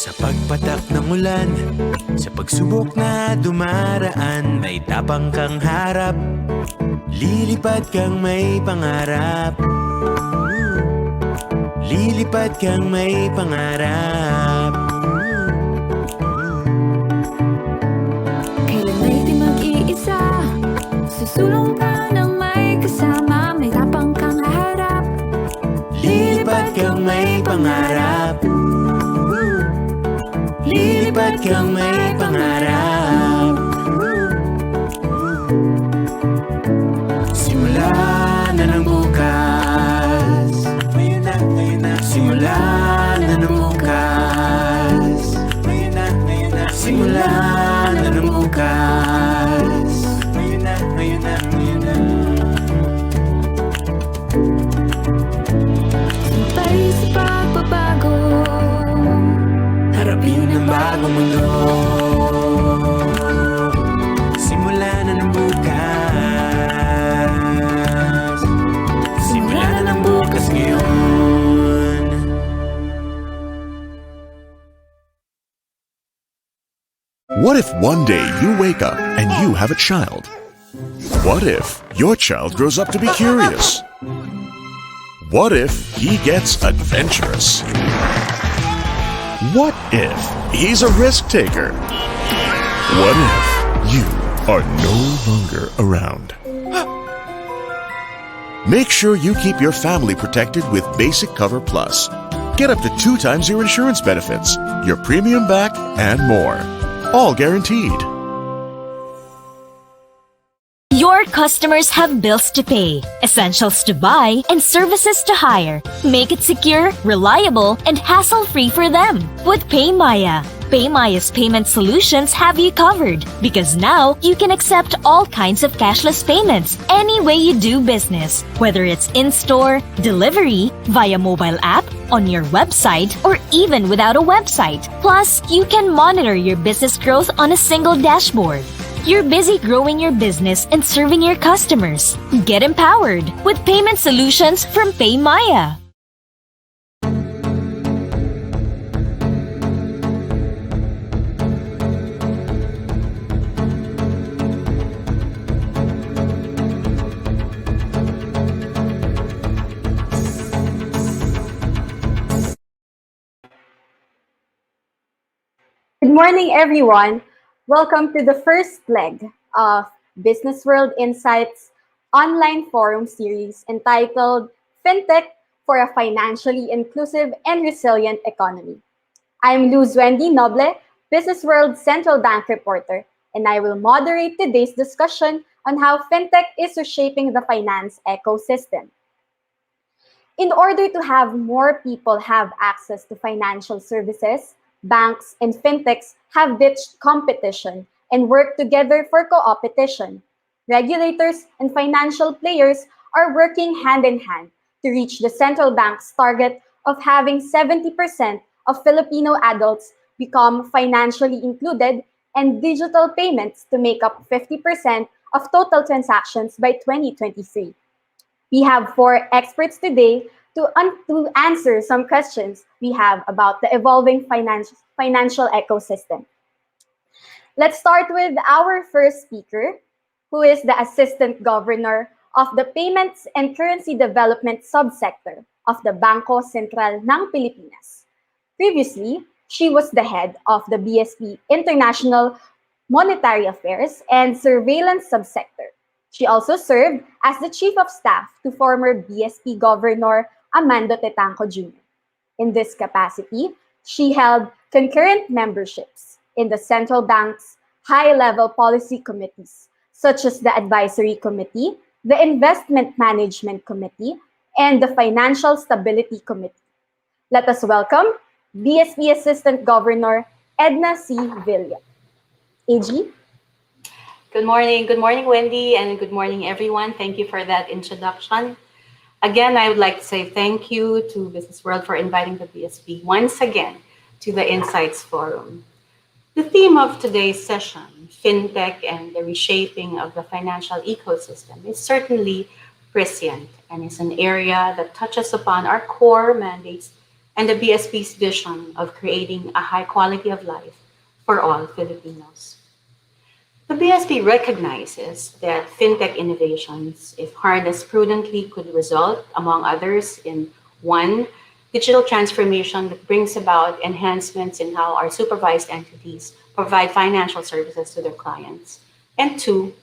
Sa pagpatak ng ulan, sa pagsubok na dumaraan, may tapang kang harap, lilipad kang may pangarap. Lilipad kang may pangarap. Kailan may di mag-iisa, susulong ka ng may kasama, may tapang kang harap. Lilipad kang may pangarap. Lilipad kang may pangarap. Simula na ng bukas. Ngayon na, ngayon na. Simula na ng bukas. Ngayon na, ngayon na. Simula na ng bukas. Ngayon na, ngayon na, ngayon na. Sabay sa pagbabago, harapin ang bagong mundo. Simula na ng bukas. Simula na ng bukas ngayon. What if one day you wake up and you have a child? What if your child grows up to be curious? What if he gets adventurous? What if he's a risk taker? What if you are no longer around? Make sure you keep your family protected with Basic Cover Plus. Get up to 2 times your insurance benefits, your premium back, and more. All guaranteed. Your customers have bills to pay, essentials to buy, and services to hire. Make it secure, reliable, and hassle-free for them with PayMaya. PayMaya's payment solutions have you covered because now you can accept all kinds of cashless payments any way you do business, whether it's in-store, delivery, via mobile app, on your website, or even without a website. Plus, you can monitor your business growth on a single dashboard. You're busy growing your business and serving your customers. Get empowered with payment solutions from PayMaya. Good morning, everyone. Welcome to the first leg of BusinessWorld Insights online forum series entitled Fintech for a Financially Inclusive and Resilient Economy. I'm Luz Wendy Noble, BusinessWorld Central Bank reporter, and I will moderate today's discussion on how Fintech is reshaping the finance ecosystem. In order to have more people have access to financial services, banks and fintechs have ditched competition and work together for co-opetition. Regulators and financial players are working hand in hand to reach the central bank's target of having 70% of Filipino adults become financially included and digital payments to make up 50% of total transactions by 2023. We have 4 experts today to answer some questions we have about the evolving financial ecosystem. Let's start with our first speaker, who is the Assistant Governor of the Payments and Currency Development Subsector of the Bangko Sentral ng Pilipinas. Previously, she was the head of the BSP International Monetary Affairs and Surveillance Subsector. She also served as the Chief of Staff to former BSP Governor Amando Tetanco Jr. In this capacity, she held concurrent memberships in the central bank's high-level policy committees, such as the Advisory Committee, the Investment Management Committee, and the Financial Stability Committee. Let us welcome BSP Assistant Governor Edna C. Villa. AG? Good morning, Wendy, and good morning, everyone. Thank you for that introduction. Again, I would like to say thank you to Business World for inviting the BSP once again to the Insights Forum. The theme of today's session, Fintech and the Reshaping of the Financial Ecosystem, is certainly prescient and is an area that touches upon our core mandates and the BSP's vision of creating a high quality of life for all Filipinos. The BSP recognizes that fintech innovations, if harnessed prudently, could result, among others, in one, digital transformation that brings about enhancements in how our supervised entities provide financial services to their clients, and two,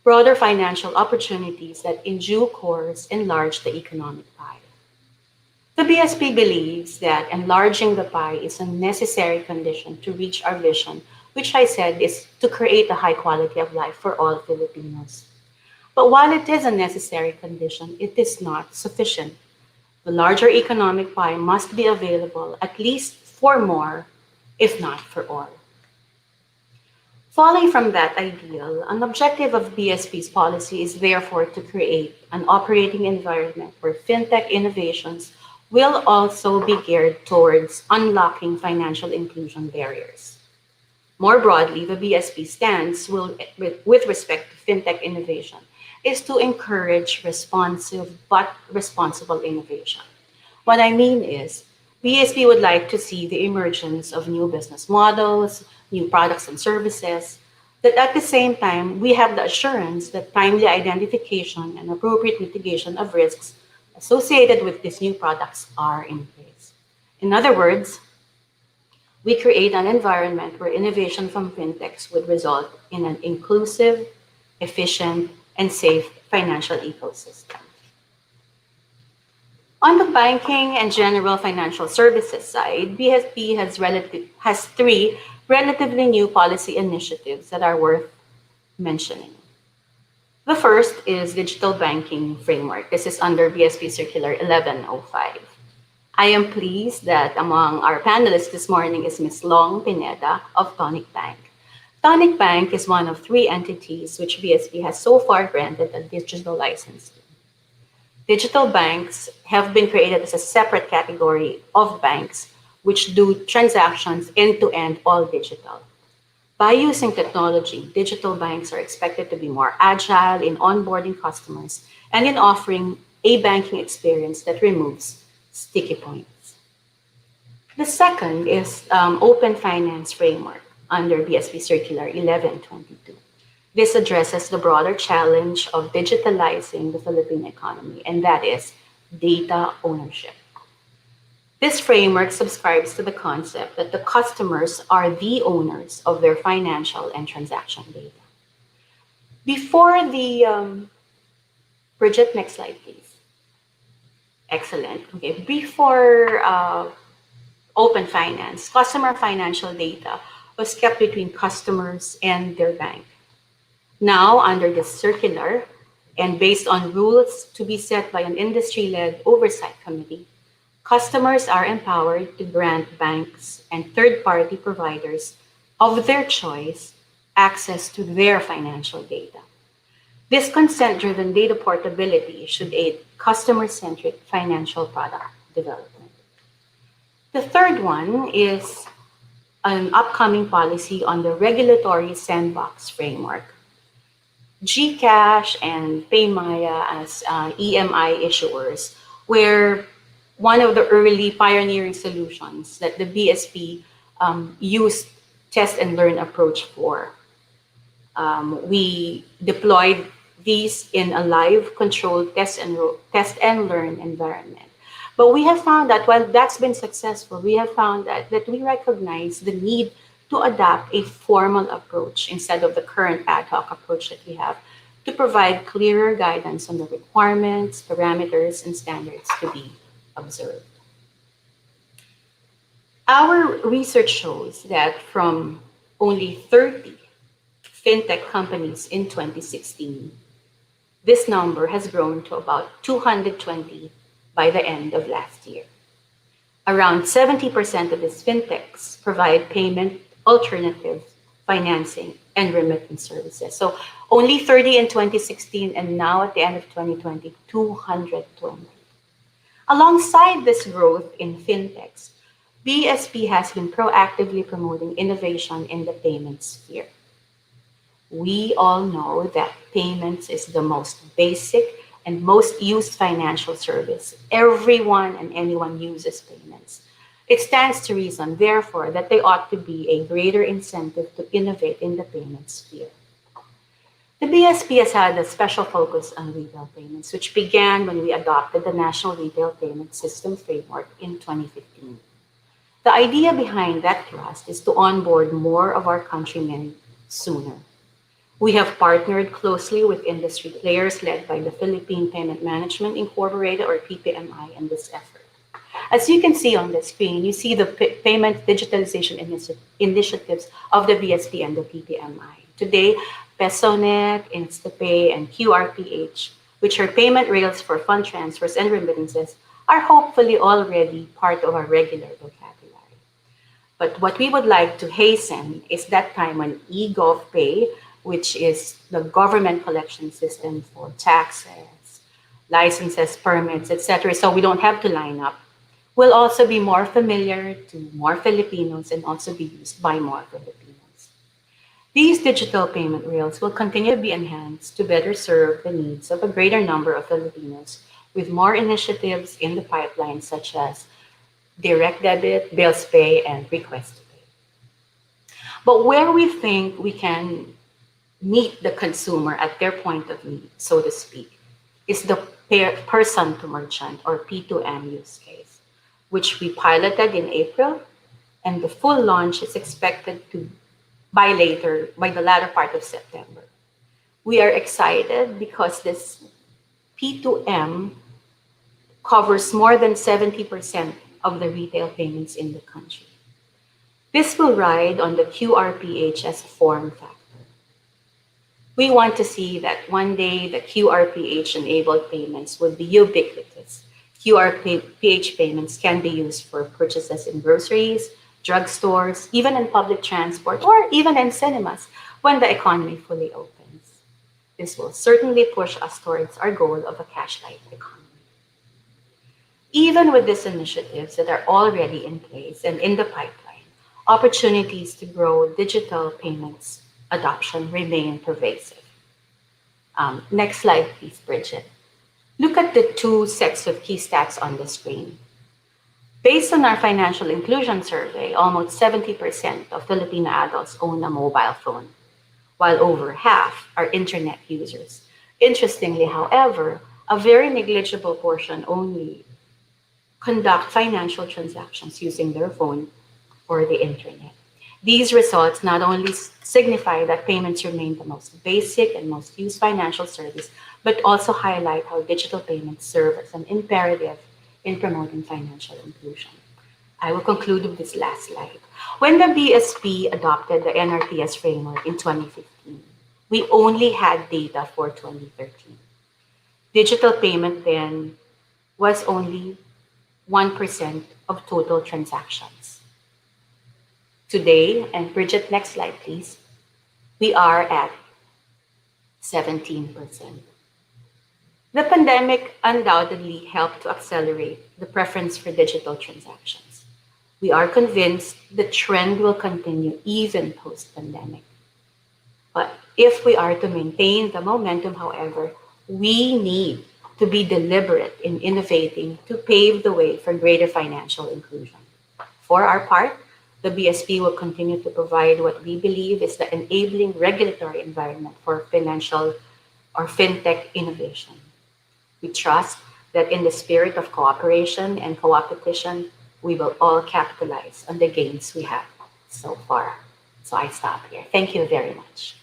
broader financial opportunities that in due course enlarge the economic pie. The BSP believes that enlarging the pie is a necessary condition to reach our vision, which I said is to create a high quality of life for all Filipinos. But while it is a necessary condition, it is not sufficient. The larger economic pie must be available at least for more, if not for all. Falling from that ideal, an objective of BSP's policy is therefore to create an operating environment where fintech innovations will also be geared towards unlocking financial inclusion barriers. More broadly, the BSP stance with respect to fintech innovation is to encourage responsive but responsible innovation. What I mean is, BSP would like to see the emergence of new business models, new products and services, that at the same time, we have the assurance that timely identification and appropriate mitigation of risks associated with these new products are in place. In other words, we create an environment where innovation from fintechs would result in an inclusive, efficient, and safe financial ecosystem. On the banking and general financial services side, BSP has three relatively new policy initiatives that are worth mentioning. The first is digital banking framework. This is under BSP Circular 1105. I am pleased that among our panelists this morning is Ms. Long Pineda of Tonic Bank. Tonic Bank is one of three entities which BSP has so far granted a digital license to. Digital banks have been created as a separate category of banks which do transactions end-to-end all digital. By using technology, digital banks are expected to be more agile in onboarding customers and in offering a banking experience that removes sticky points. The second is Open Finance Framework under BSP Circular 1122. This addresses the broader challenge of digitalizing the Philippine economy, and that is data ownership. This framework subscribes to the concept that the customers are the owners of their financial and transaction data. Before the, Bridget, next slide, please. Excellent. Okay, before open finance, customer financial data was kept between customers and their bank. Now, under this circular, and based on rules to be set by an industry-led oversight committee, customers are empowered to grant banks and third-party providers of their choice access to their financial data. This consent-driven data portability should aid customer-centric financial product development. The third one is an upcoming policy on the regulatory sandbox framework. GCash and PayMaya as EMI issuers were one of the early pioneering solutions that the BSP used test and learn approach for. We deployed these in a live controlled test and learn environment. But we have found that while that's been successful, we have found that we recognize the need to adapt a formal approach instead of the current ad hoc approach that we have to provide clearer guidance on the requirements, parameters, and standards to be observed. Our research shows that from only 30 fintech companies in 2016, this number has grown to about 220 by the end of last year. Around 70% of these fintechs provide payment alternatives, financing, and remittance services. So only 30 in 2016, and now at the end of 2020, 220. Alongside this growth in fintechs, BSP has been proactively promoting innovation in the payment sphere. We all know that payments is the most basic and most used financial service. Everyone and anyone uses payments. It stands to reason, therefore, that there ought to be a greater incentive to innovate in the payment sphere. The BSP has had a special focus on retail payments, which began when we adopted the National Retail Payment System Framework in 2015. The idea behind that thrust is to onboard more of our countrymen sooner. We have partnered closely with industry players led by the Philippine Payment Management Incorporated, or PPMI, in this effort. As you can see on the screen, you see the payment digitalization initiatives of the BSP and the PPMI. Today, PesoNet, InstaPay, and QRPH, which are payment rails for fund transfers and remittances, are hopefully already part of our regular vocabulary. But what we would like to hasten is that time when eGovPay, which is the government collection system for taxes, licenses, permits, etc., so we don't have to line up, will also be more familiar to more Filipinos and also be used by more Filipinos. These digital payment rails will continue to be enhanced to better serve the needs of a greater number of Filipinos, with more initiatives in the pipeline such as direct debit, bills pay, and request to pay. But where we think we can meet the consumer at their point of need, so to speak, is the person to merchant, or P2M use case, which we piloted in April, and the full launch is expected to by the latter part of September. We are excited because this P2M covers more than 70% of the retail payments in the country. This will ride on the QRPH as a form factor. We want to see that one day the QRPH-enabled payments would be ubiquitous. QRPH payments can be used for purchases in groceries, drugstores, even in public transport, or even in cinemas when the economy fully opens. This will certainly push us towards our goal of a cash-lite economy. Even with these initiatives that are already in place and in the pipeline, opportunities to grow digital payments adoption remain pervasive. Next slide, please, Bridget. Look at the two sets of key stats on the screen. Based on our financial inclusion survey, almost 70% of Filipino adults own a mobile phone, while over half are internet users. Interestingly, however, a very negligible portion only conduct financial transactions using their phone or the internet. These results not only signify that payments remain the most basic and most used financial service, but also highlight how digital payments serve as an imperative in promoting financial inclusion. I will conclude with this last slide. When the BSP adopted the NRTS framework in 2015, we only had data for 2013. Digital payment then was only 1% of total transactions. Today, and Bridget, next slide, please, we are at 17%. The pandemic undoubtedly helped to accelerate the preference for digital transactions. We are convinced the trend will continue even post-pandemic. But if we are to maintain the momentum, however, we need to be deliberate in innovating to pave the way for greater financial inclusion. For our part, the BSP will continue to provide what we believe is the enabling regulatory environment for financial or fintech innovation. We trust that in the spirit of cooperation and co-opetition, we will all capitalize on the gains we have so far. So I stop here. Thank you very much.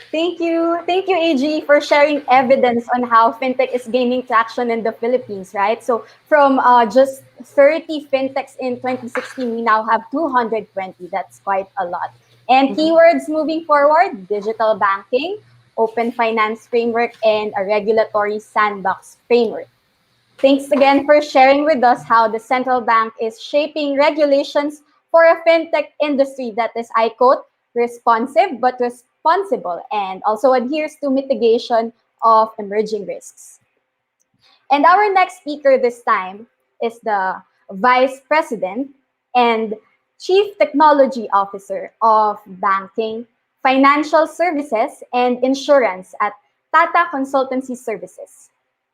Thank you, AG, for sharing evidence on how fintech is gaining traction in the Philippines, right? So from just 30 fintechs in 2016, we now have 220. That's quite a lot. And keywords moving forward: digital banking, open finance framework, and a regulatory sandbox framework. Thanks again for sharing with us how the central bank is shaping regulations for a fintech industry that is, I quote, responsive but responsible, and also adheres to mitigation of emerging risks. And our next speaker this time is the Vice President and Chief Technology Officer of Banking, Financial Services, and Insurance at Tata Consultancy Services.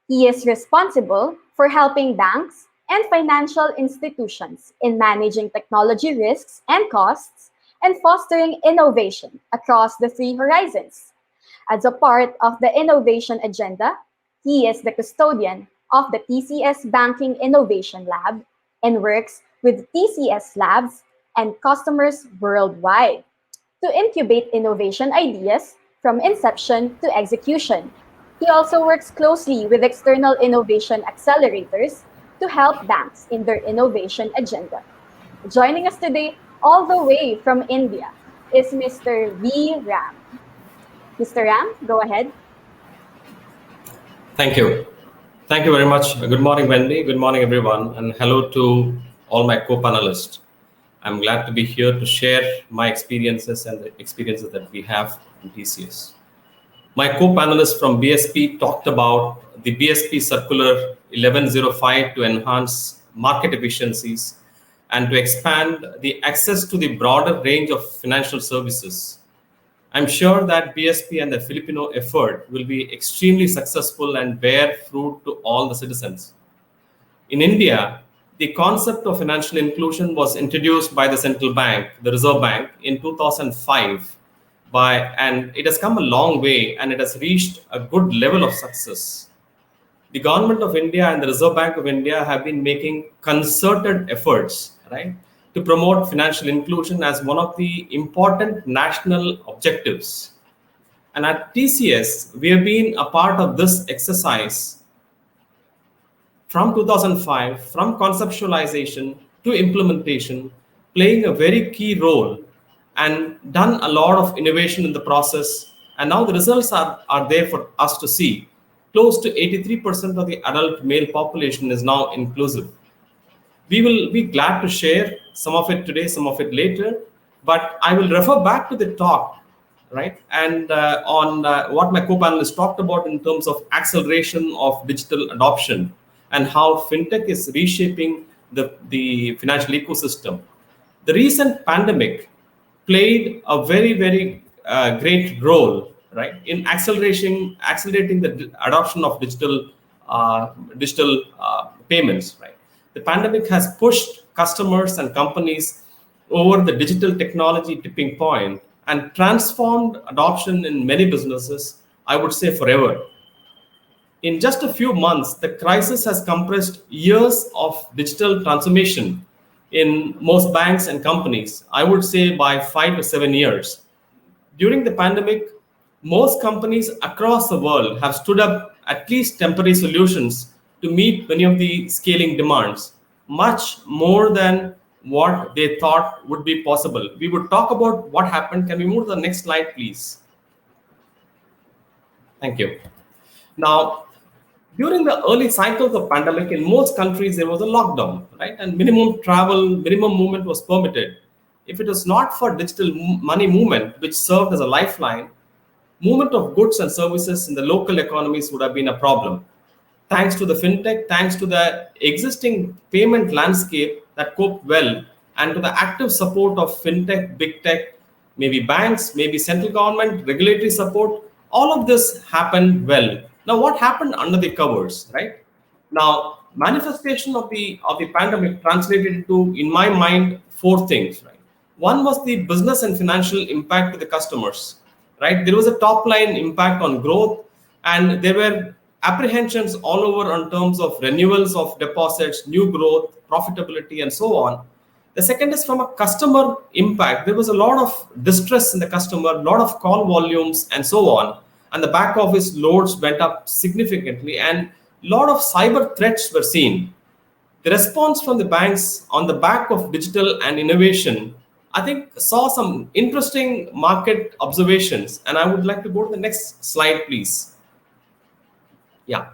He is responsible for helping banks and financial institutions in managing technology risks and costs and fostering innovation across the three horizons. As a part of the innovation agenda, he is the custodian of the TCS Banking Innovation Lab and works with TCS labs and customers worldwide to incubate innovation ideas from inception to execution. He also works closely with external innovation accelerators to help banks in their innovation agenda. Joining us today, all the way from India, is Mr. V. Ram. Mr. Ram, go ahead. Thank you. Thank you very much. Good morning, Wendy. Good morning, everyone. And hello to all my co-panelists. I'm glad to be here to share my experiences and the experiences that we have in TCS. My co-panelists from BSP talked about the BSP Circular 1105 to enhance market efficiencies and to expand the access to the broader range of financial services. I'm sure that BSP and the Filipino effort will be extremely successful and bear fruit to all the citizens. In India, the concept of financial inclusion was introduced by the central bank, the Reserve Bank, in 2005. And it has come a long way and it has reached a good level of success. The government of India and the Reserve Bank of India have been making concerted efforts, right, to promote financial inclusion as one of the important national objectives. And at TCS, we have been a part of this exercise from 2005, from conceptualization to implementation, playing a very key role and done a lot of innovation in the process. And now the results are there for us to see. Close to 83% of the adult male population is now inclusive. We will be glad to share some of it today, some of it later, but I will refer back to the talk, right? And on what my co-panelists talked about in terms of acceleration of digital adoption and how fintech is reshaping the financial ecosystem. The recent pandemic played a very, very great role, right, in accelerating the adoption of digital payments, right. The pandemic has pushed customers and companies over the digital technology tipping point and transformed adoption in many businesses, I would say forever. In just a few months, the crisis has compressed years of digital transformation in most banks and companies, I would say by 5 to 7 years. During the pandemic, most companies across the world have stood up at least temporary solutions to meet many of the scaling demands, much more than what they thought would be possible. We would talk about what happened. Can we move to the next slide, please? Thank you. Now, during the early cycles of pandemic, in most countries, there was a lockdown, right? And minimum travel, minimum movement was permitted. If it was not for digital money movement, which served as a lifeline, movement of goods and services in the local economies would have been a problem. Thanks to the fintech, thanks to the existing payment landscape that coped well, and to the active support of fintech, big tech, maybe banks, maybe central government, regulatory support, all of this happened well. Now, what happened under the covers, right? Now, manifestation of the pandemic translated into, in my mind, four things, right? One was the business and financial impact to the customers, right? There was a top line impact on growth, and there were apprehensions all over in terms of renewals of deposits, new growth, profitability, and so on. The second is from a customer impact. There was a lot of distress in the customer, a lot of call volumes, and so on. And the back office loads went up significantly, and a lot of cyber threats were seen. The response from the banks on the back of digital and innovation, I think, saw some interesting market observations. And I would like to go to the next slide, please. Yeah.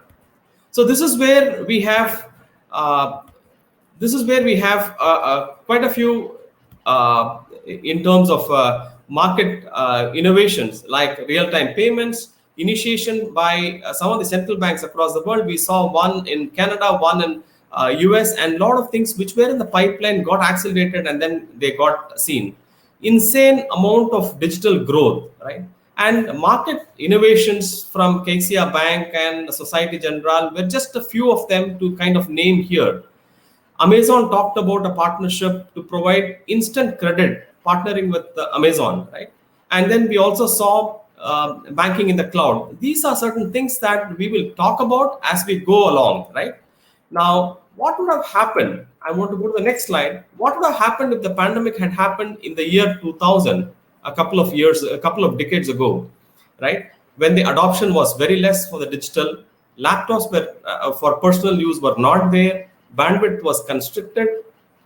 So this is where we have quite a few in terms of market innovations like real-time payments, initiation by some of the central banks across the world. We saw one in Canada, one in US, and a lot of things which were in the pipeline got accelerated and then they got seen. Insane amount of digital growth, right? And market innovations from KCR Bank and Society General were just a few of them to kind of name here. Amazon talked about a partnership to provide instant credit, partnering with Amazon, right? And then we also saw banking in the cloud. These are certain things that we will talk about as we go along, right? Now, what would have happened? I want to go to the next slide. What would have happened if the pandemic had happened in the year 2000, a couple of decades ago, right? When the adoption was very less for the digital, laptops were for personal use were not there, bandwidth was constricted,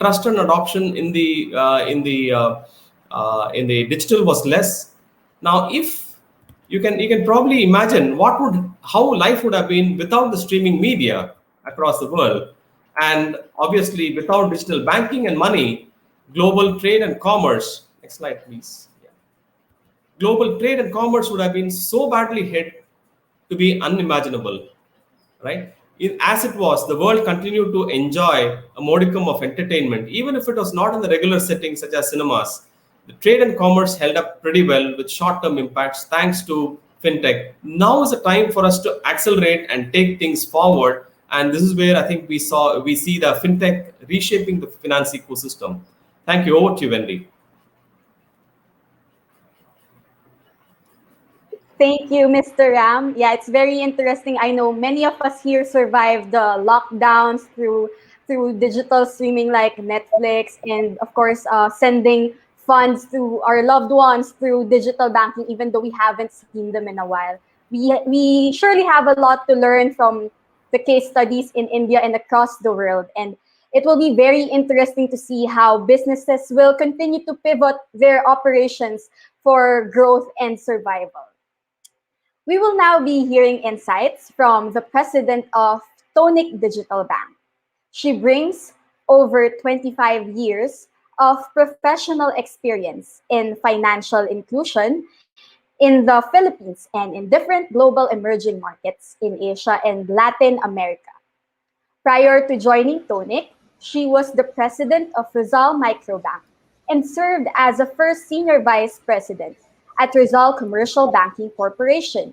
trust and adoption in the digital was less. Now, if you can probably imagine how life would have been without the streaming media across the world, and obviously without digital banking and money, global trade and commerce. Next slide, please. Yeah. Global trade and commerce would have been so badly hit to be unimaginable, right? As it was, the world continued to enjoy a modicum of entertainment, even if it was not in the regular settings such as cinemas. The trade and commerce held up pretty well with short-term impacts thanks to fintech. Now is the time for us to accelerate and take things forward, and this is where I think we see the fintech reshaping the finance ecosystem. Thank you. Over to you, Wendy. Thank you, Mr. Ram. Yeah, it's very interesting. I know many of us here survived the lockdowns through digital streaming like Netflix, and of course, sending funds to our loved ones through digital banking, even though we haven't seen them in a while. We surely have a lot to learn from the case studies in India and across the world, and it will be very interesting to see how businesses will continue to pivot their operations for growth and survival. We will now be hearing insights from the president of Tonic Digital Bank. She brings over 25 years of professional experience in financial inclusion in the Philippines and in different global emerging markets in Asia and Latin America. Prior to joining Tonic, she was the president of Rizal Microbank and served as a first senior vice president at Rizal Commercial Banking Corporation.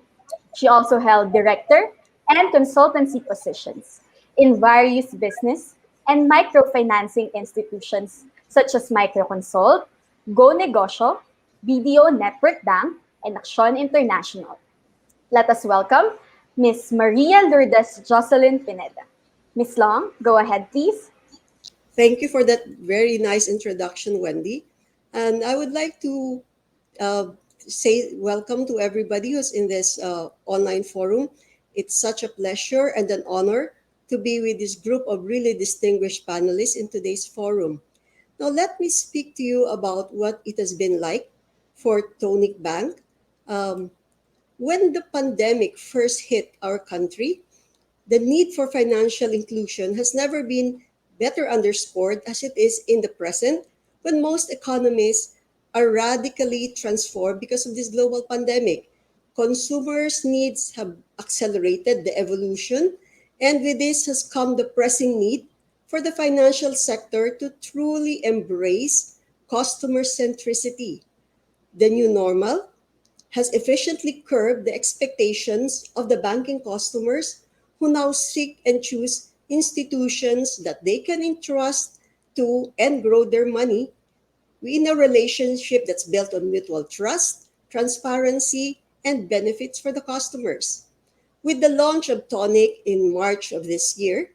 She also held director and consultancy positions in various business and microfinancing institutions such as Microconsult, Go Negosyo, BDO Network Bank, and Action International. Let us welcome Ms. Maria Lourdes Jocelyn Pineda. Ms. Long, go ahead, please. Thank you for that very nice introduction, Wendy. And I would like to uh, say welcome to everybody who's in this online forum. It's such a pleasure and an honor to be with this group of really distinguished panelists in today's forum. Now, let me speak to you about what it has been like for Tonic Bank. Um, when the pandemic first hit our country, the need for financial inclusion has never been better underscored as it is in the present, when most economies are radically transformed because of this global pandemic. Consumers' needs have accelerated the evolution, and with this has come the pressing need for the financial sector to truly embrace customer centricity. The new normal has efficiently curbed the expectations of the banking customers who now seek and choose institutions that they can entrust to and grow their money in a relationship that's built on mutual trust, transparency, and benefits for the customers. With the launch of Tonic in March of this year,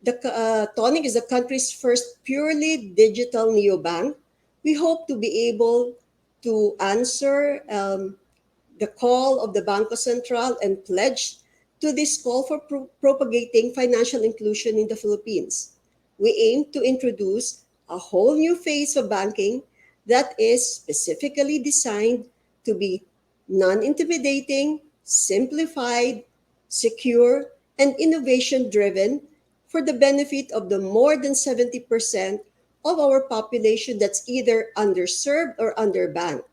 Tonic is the country's first purely digital neobank. We hope to be able to answer the call of the Bangko Sentral and pledge to this call for propagating financial inclusion in the Philippines. We aim to introduce a whole new phase of banking that is specifically designed to be non-intimidating, simplified, secure, and innovation-driven for the benefit of the more than 70% of our population that's either underserved or underbanked.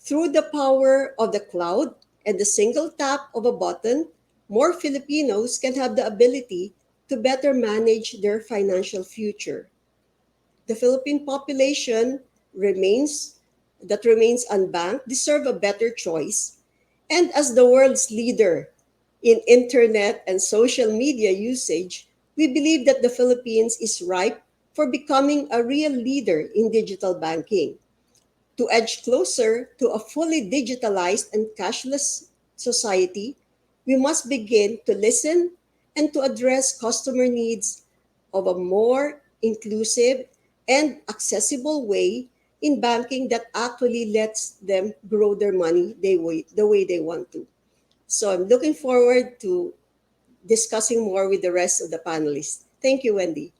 Through the power of the cloud and the single tap of a button, more Filipinos can have the ability to better manage their financial future. The Philippine population remains that remains unbanked deserve a better choice, And as the world's leader in internet and social media usage, we believe that the Philippines is ripe for becoming a real leader in digital banking. To edge closer to a fully digitalized and cashless society, we must begin to listen and to address customer needs of a more inclusive and accessible way in banking that actually lets them grow their money the way they want to. So I'm looking forward to discussing more with the rest of the panelists. Thank you, Wendy.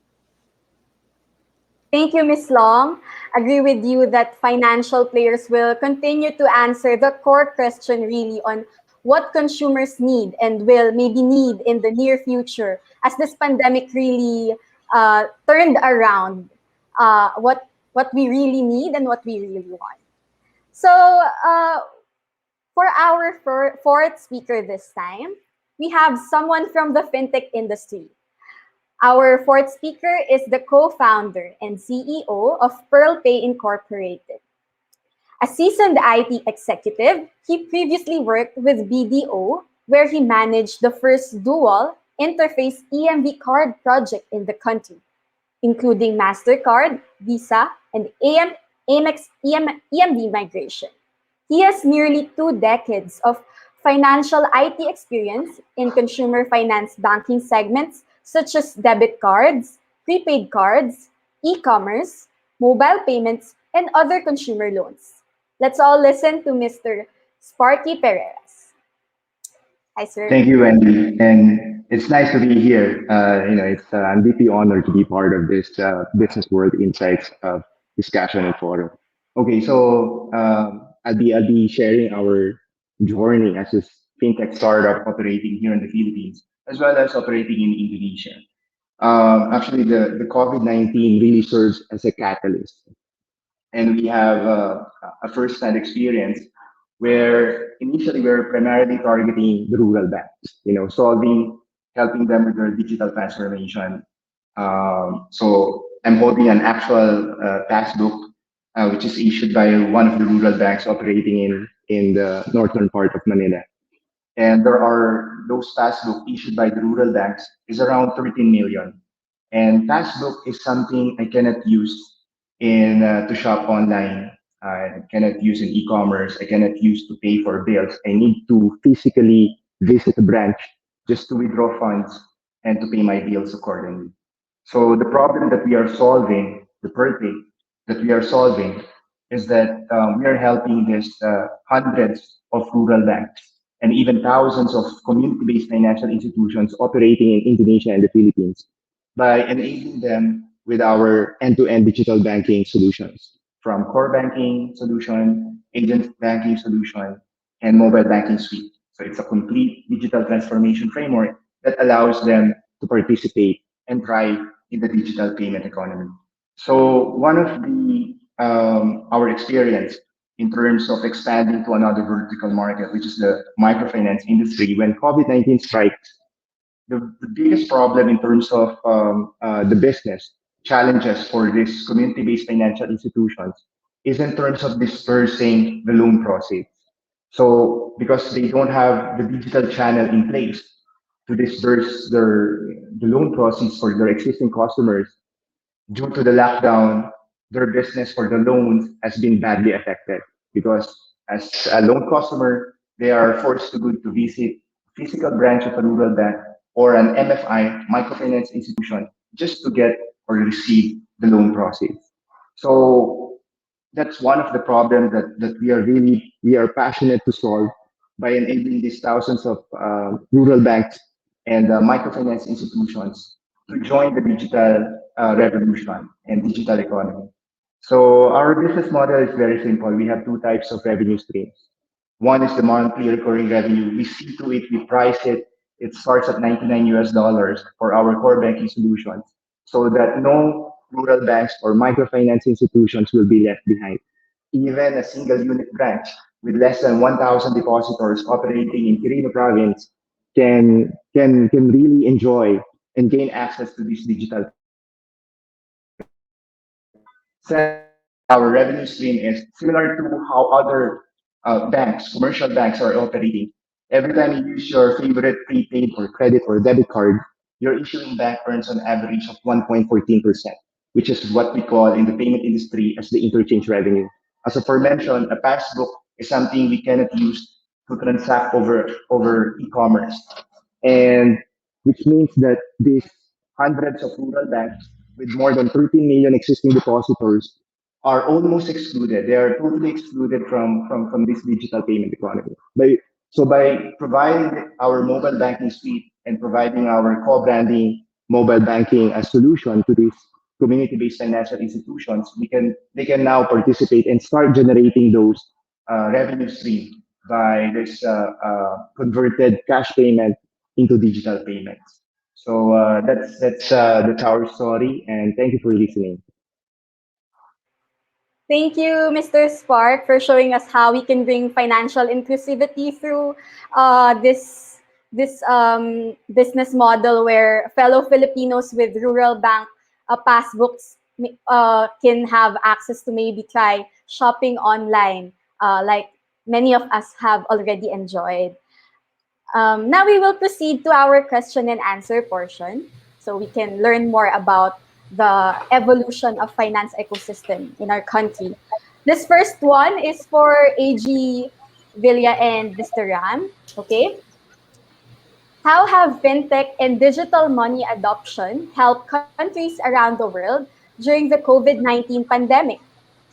Thank you, Ms. Long. Agree with you that financial players will continue to answer the core question really on what consumers need and will maybe need in the near future as this pandemic really turned around what we really need and what we really want. So for our fourth speaker this time, we have someone from the fintech industry. Our fourth speaker is the co-founder and CEO of PearlPay Incorporated. A seasoned IT executive, he previously worked with BDO, where he managed the first dual interface EMV card project in the country, including MasterCard, Visa, and Amex EMV migration. He has nearly 2 decades of financial IT experience in consumer finance banking segments such as debit cards, prepaid cards, e-commerce, mobile payments, and other consumer loans. Let's all listen to Mr. Sparky Perez. Hi, sir. Thank you, Wendy, and it's nice to be here. I'm deeply honored to be part of this Business World Insights discussion and forum. Okay, so I'll be sharing our journey as a fintech startup operating here in the Philippines, as well as operating in Indonesia. Actually, the COVID-19 really serves as a catalyst, and we have a first-hand experience where initially we're primarily targeting the rural banks, helping them with their digital transformation. So I'm holding an actual passbook, which is issued by one of the rural banks operating in the northern part of Manila. And there are those passbook issued by the rural banks is around 13 million. And passbook is something I cannot use in to shop online. I cannot use in e-commerce. I cannot use to pay for bills. I need to physically visit a branch just to withdraw funds and to pay my bills accordingly. So the problem that we are solving, the birthday that we are solving, is that we are helping these hundreds of rural banks and even thousands of community-based financial institutions operating in Indonesia and the Philippines by enabling them with our end-to-end digital banking solutions, from core banking solution, agent banking solution, and mobile banking suite. So it's a complete digital transformation framework that allows them to participate and thrive in the digital payment economy. So one of the our experience in terms of expanding to another vertical market, which is the microfinance industry, when COVID-19 strikes, the biggest problem in terms of the business challenges for these community-based financial institutions is in terms of dispersing the loan proceeds. So because they don't have the digital channel in place to disperse the loan proceeds for their existing customers, due to the lockdown, their business for the loans has been badly affected because as a loan customer, they are forced to go to visit physical branch of a rural bank or an MFI, microfinance institution, just to get or receive the loan proceeds. So that's one of the problems that we are passionate to solve by enabling these thousands of rural banks and microfinance institutions to join the digital revolution and digital economy. So our business model is very simple. We have two types of revenue streams. One is the monthly recurring revenue. We see to it, we price it. It starts at 99 US dollars for our core banking solutions, so that no rural banks or microfinance institutions will be left behind. Even a single unit branch with less than 1,000 depositors operating in Quirino province can really enjoy and gain access to this digital. Second, our revenue stream is similar to how other banks, commercial banks are operating. Every time you use your favorite prepaid or credit or debit card, your issuing bank earns an average of 1.14%, which is what we call in the payment industry as the interchange revenue. As aforementioned, a passbook is something we cannot use to transact over e-commerce, and which means that these hundreds of rural banks with more than 13 million existing depositors are almost excluded. They are totally excluded from this digital payment economy. By providing our mobile banking suite and providing our co-branding mobile banking as solution to these community-based financial institutions, they can now participate and start generating those revenue stream by this converted cash payment into digital payments. So that's our story, and thank you for listening. Thank you, Mr. Spark, for showing us how we can bring financial inclusivity through this business model where fellow Filipinos with rural bank passbooks can have access to maybe try shopping online, like many of us have already enjoyed. Now we will proceed to our question and answer portion so we can learn more about the evolution of finance ecosystem in our country. This first one is for AG Villa and Mr. Ram. Okay. How have fintech and digital money adoption helped countries around the world during the COVID-19 pandemic?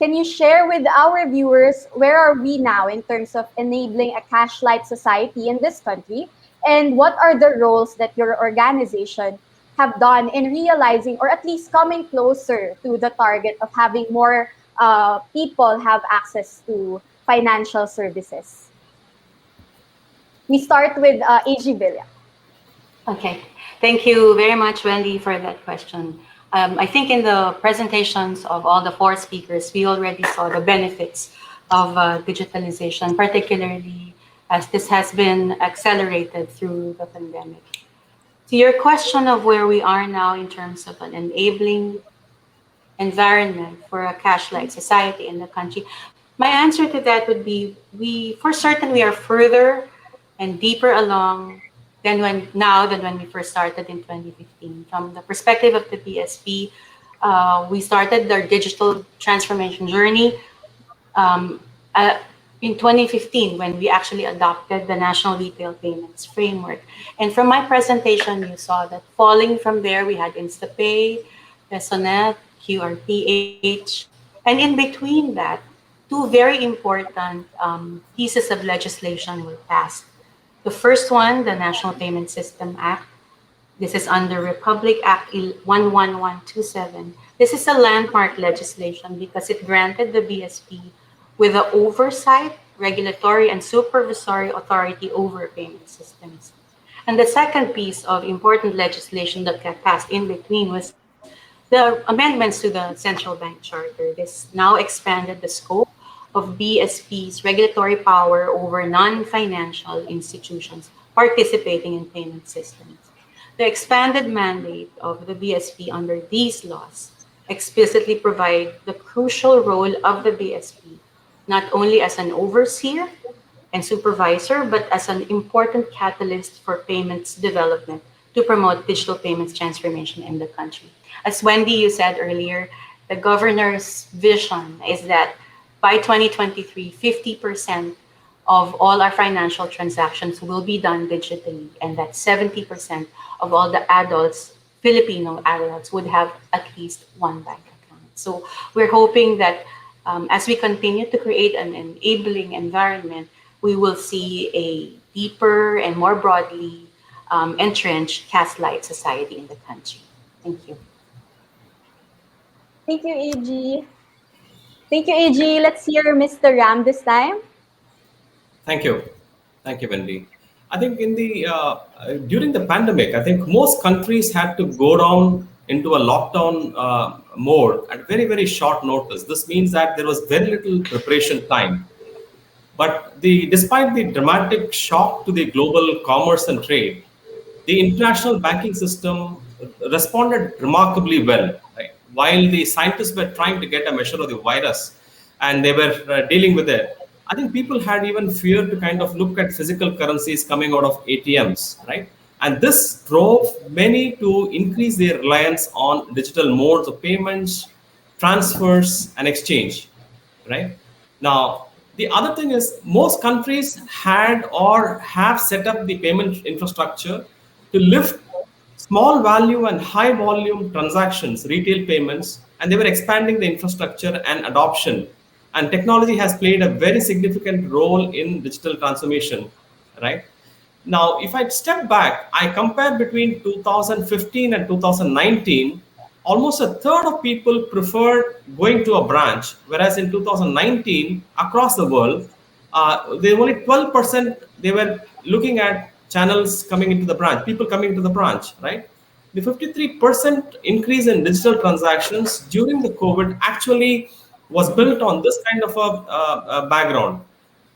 Can you share with our viewers where are we now in terms of enabling a cash-lite society in this country? And what are the roles that your organization have done in realizing or at least coming closer to the target of having more people have access to financial services? We start with AG Villa. Okay, thank you very much, Wendy, for that question. I think in the presentations of all the four speakers, we already saw the benefits of digitalization, particularly as this has been accelerated through the pandemic. To your question of where we are now in terms of an enabling environment for a cash-like society in the country, my answer to that would be for certain, we are further and deeper along than when we first started in 2015. From the perspective of the BSP, we started our digital transformation journey uh, in 2015 when we actually adopted the National Retail Payments Framework. And from my presentation, you saw that falling from there, we had InstaPay, PesoNet, QRPH, and in between that, two very important pieces of legislation were passed. The first one, the National Payment System Act. This is under Republic Act 11127. This is a landmark legislation because it granted the BSP with the oversight, regulatory, and supervisory authority over payment systems. And the second piece of important legislation that got passed in between was the amendments to the Central Bank Charter. This now expanded the scope of BSP's regulatory power over non-financial institutions participating in payment systems. The expanded mandate of the BSP under these laws explicitly provide the crucial role of the BSP, not only as an overseer and supervisor, but as an important catalyst for payments development to promote digital payments transformation in the country. As Wendy, you said earlier, the governor's vision is that by 2023, 50% of all our financial transactions will be done digitally, and that 70% of all the adults, Filipino adults, would have at least one bank account. So we're hoping that as we continue to create an enabling environment, we will see a deeper and more broadly entrenched cash-lite society in the country. Thank you. Thank you, AG. Thank you, AG. Let's hear Mr. Ram this time. Thank you. Thank you, Wendy. I think in the during the pandemic, I think most countries had to go down into a lockdown mode at very, very short notice. This means that there was very little preparation time. But despite the dramatic shock to the global commerce and trade, the international banking system responded remarkably well. Right? While the scientists were trying to get a measure of the virus and they were dealing with it, I think people had even feared to kind of look at physical currencies coming out of ATMs, right? And this drove many to increase their reliance on digital modes of payments, transfers, and exchange, right? Now, the other thing is most countries had or have set up the payment infrastructure to lift small value and high volume transactions, retail payments, and they were expanding the infrastructure and adoption. And technology has played a very significant role in digital transformation, right? Now, if I step back, I compare between 2015 and 2019, almost a third of people preferred going to a branch, whereas in 2019, across the world, they only 12% they were looking at channels coming into the branch, people coming into the branch, right? The 53% increase in digital transactions during the COVID actually was built on this kind of a background.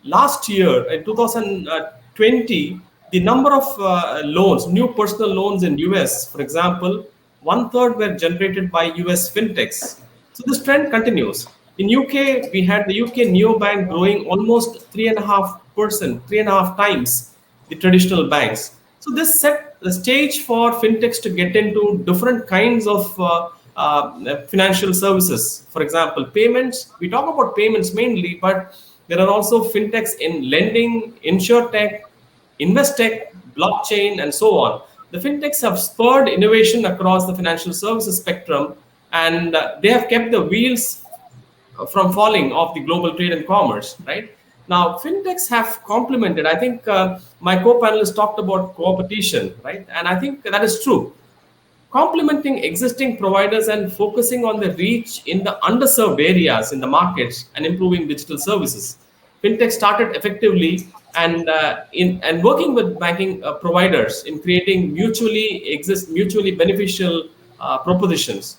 Last year, in 2020, the number of loans, new personal loans in US, for example, one third were generated by US fintechs. So this trend continues. In UK, we had the UK neobank growing almost 3.5%, 3.5 times the traditional banks. So this set the stage for fintechs to get into different kinds of financial services. For example, payments. We talk about payments mainly, but there are also fintechs in lending, insurtech, investech, blockchain, and so on. The fintechs have spurred innovation across the financial services spectrum, and they have kept the wheels from falling off the global trade and commerce, right? Now, fintechs have complemented. I think my co-panelists talked about competition, right? And I think that is true. Complementing existing providers and focusing on the reach in the underserved areas in the markets and improving digital services. Fintech started effectively and working with banking providers in creating mutually beneficial propositions,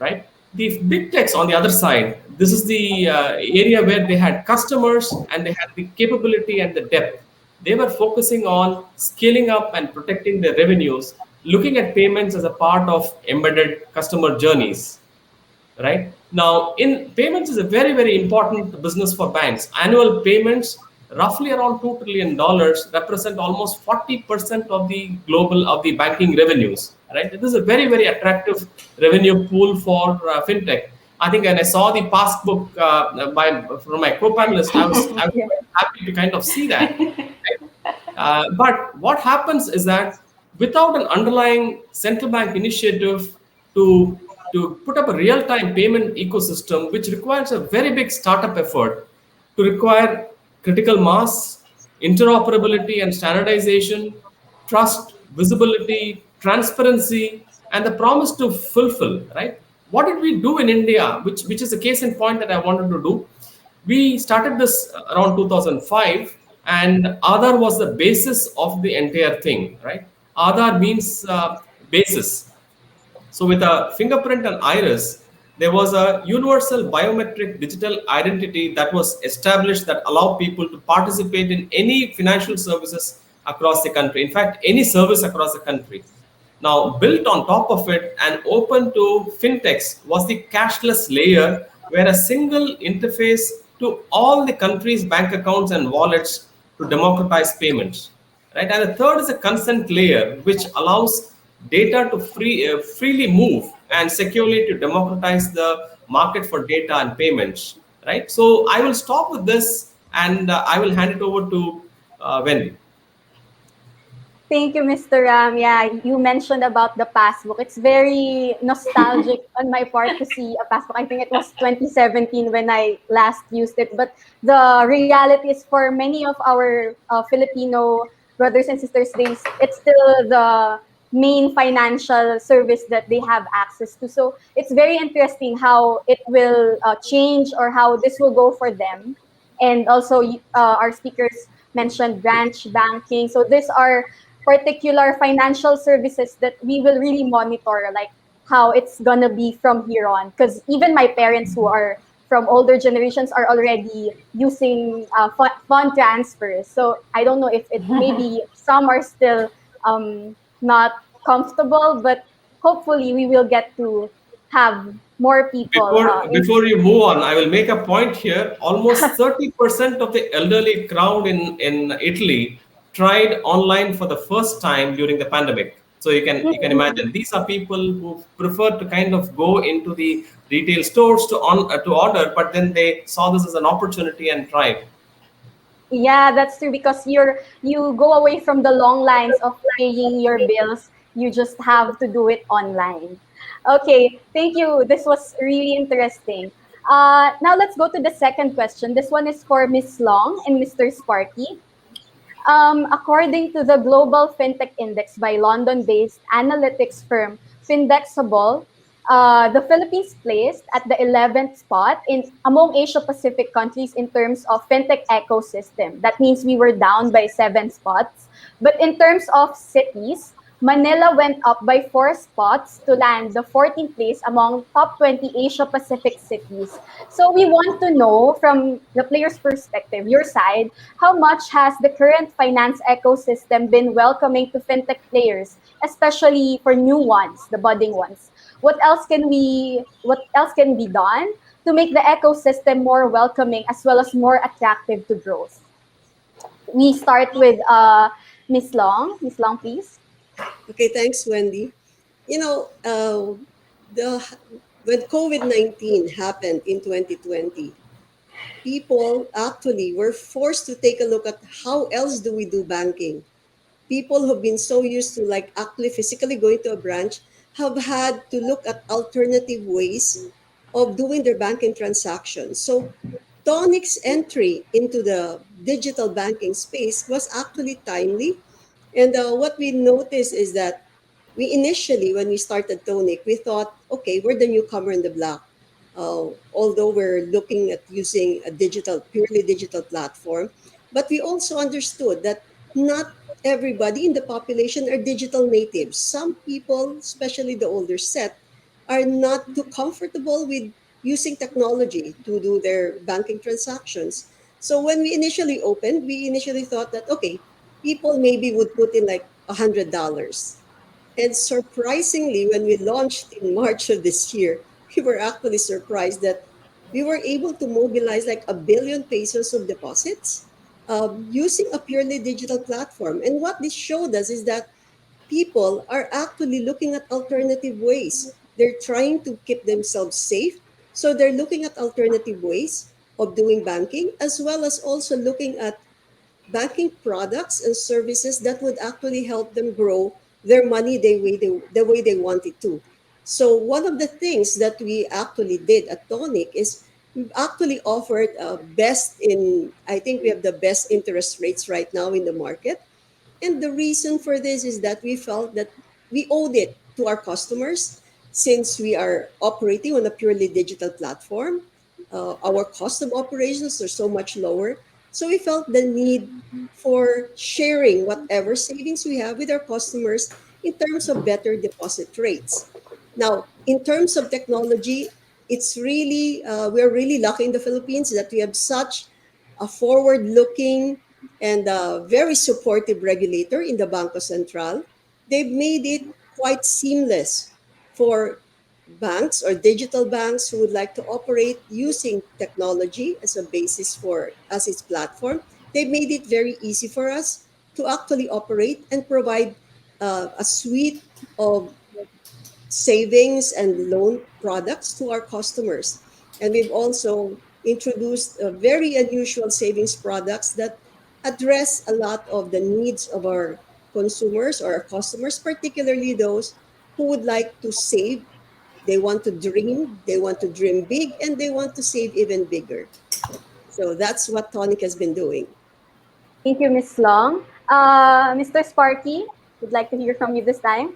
right? The big techs on the other side, this is the area where they had customers and they had the capability and the depth. They were focusing on scaling up and protecting their revenues, looking at payments as a part of embedded customer journeys, right? Now, in payments is a very, very important business for banks. Annual payments, roughly around $2 trillion, represent almost 40% of the global of the banking revenues, right? It is a very, very attractive revenue pool for fintech. I think when I saw the passbook from my co-panelist, I was Yeah. quite happy to kind of see that. Right? But what happens is that without an underlying central bank initiative to put up a real-time payment ecosystem, which requires a very big startup effort, to require critical mass, interoperability and standardization, trust, visibility, transparency, and the promise to fulfill, right? What did we do in India, which is a case in point that I wanted to do? We started this around 2005, and Aadhaar was the basis of the entire thing, right? Aadhaar means basis. So with a fingerprint and iris, there was a universal biometric digital identity that was established that allowed people to participate in any financial services across the country. In fact, any service across the country. Now, built on top of it and open to fintechs was the cashless layer, where a single interface to all the country's bank accounts and wallets to democratize payments. Right? And the third is a consent layer, which allows data to freely move and securely to democratize the market for data and payments. Right? So I will stop with this and I will hand it over to Wendy. Thank you, Mr. Ram. Yeah, you mentioned about the passbook. It's very nostalgic on my part to see a passbook. I think it was 2017 when I last used it. But the reality is for many of our Filipino brothers and sisters, it's still the main financial service that they have access to. So it's very interesting how it will change or how this will go for them. And also, our speakers mentioned branch banking. So these are particular financial services that we will really monitor, like how it's gonna be from here on. Because even my parents, who are from older generations, are already using fund transfers. So I don't know if it maybe some are still not comfortable, but hopefully we will get to have more people in. Before you move on, I will make a point here. Almost 30% of the elderly crowd in Italy tried online for the first time during the pandemic. So you can imagine these are people who prefer to kind of go into the retail stores to order, but then they saw this as an opportunity and tried. Yeah, that's true because you go away from the long lines of paying your bills. You just have to do it online. Okay, thank you. This was really interesting. Now let's go to the second question. This one is for Miss Long and Mr. Sparky. According to the Global Fintech Index by London-based analytics firm Findexable, the Philippines placed at the 11th spot in among Asia-Pacific countries in terms of fintech ecosystem. That means we were down by 7 spots. But in terms of cities, Manila went up by 4 spots to land the 14th place among top 20 Asia Pacific cities. So we want to know from the player's perspective, your side, how much has the current finance ecosystem been welcoming to fintech players, especially for new ones, the budding ones? What else can be done to make the ecosystem more welcoming as well as more attractive to growth? We start with Miss Long. Miss Long, please. Okay, thanks, Wendy. You know, the when COVID-19 happened in 2020, people actually were forced to take a look at how else do we do banking. People who've been so used to like actually physically going to a branch have had to look at alternative ways of doing their banking transactions. So Tonic's entry into the digital banking space was actually timely. And what we noticed is that we initially, when we started Tonic, we thought, okay, we're the newcomer in the block. Although we're looking at using a purely digital platform, but we also understood that not everybody in the population are digital natives. Some people, especially the older set, are not too comfortable with using technology to do their banking transactions. So when we initially opened, we initially thought that, okay, people maybe would put in like $100. And surprisingly, when we launched in March of this year, we were actually surprised that we were able to mobilize like 1 billion pesos of deposits using a purely digital platform. And what this showed us is that people are actually looking at alternative ways. They're trying to keep themselves safe. So they're looking at alternative ways of doing banking, as well as also looking at banking products and services that would actually help them grow their money the way they want it to. So one of the things that we actually did at Tonic is we've actually offered I think we have the best interest rates right now in the market. And the reason for this is that we felt that we owed it to our customers since we are operating on a purely digital platform. Our cost of operations are so much lower. So we felt the need for sharing whatever savings we have with our customers in terms of better deposit rates. Now, in terms of technology, we're really lucky in the Philippines that we have such a forward-looking and a very supportive regulator in the Bangko Central. They've made it quite seamless for banks or digital banks who would like to operate using technology as a basis as its platform. They've made it very easy for us to actually operate and provide a suite of savings and loan products to our customers. And we've also introduced very unusual savings products that address a lot of the needs of our consumers or our customers, particularly those who would like to save. They want to dream big, and they want to save even bigger. So that's what Tonic has been doing. Thank you, Miss Long. Mr. Sparky, would like to hear from you this time.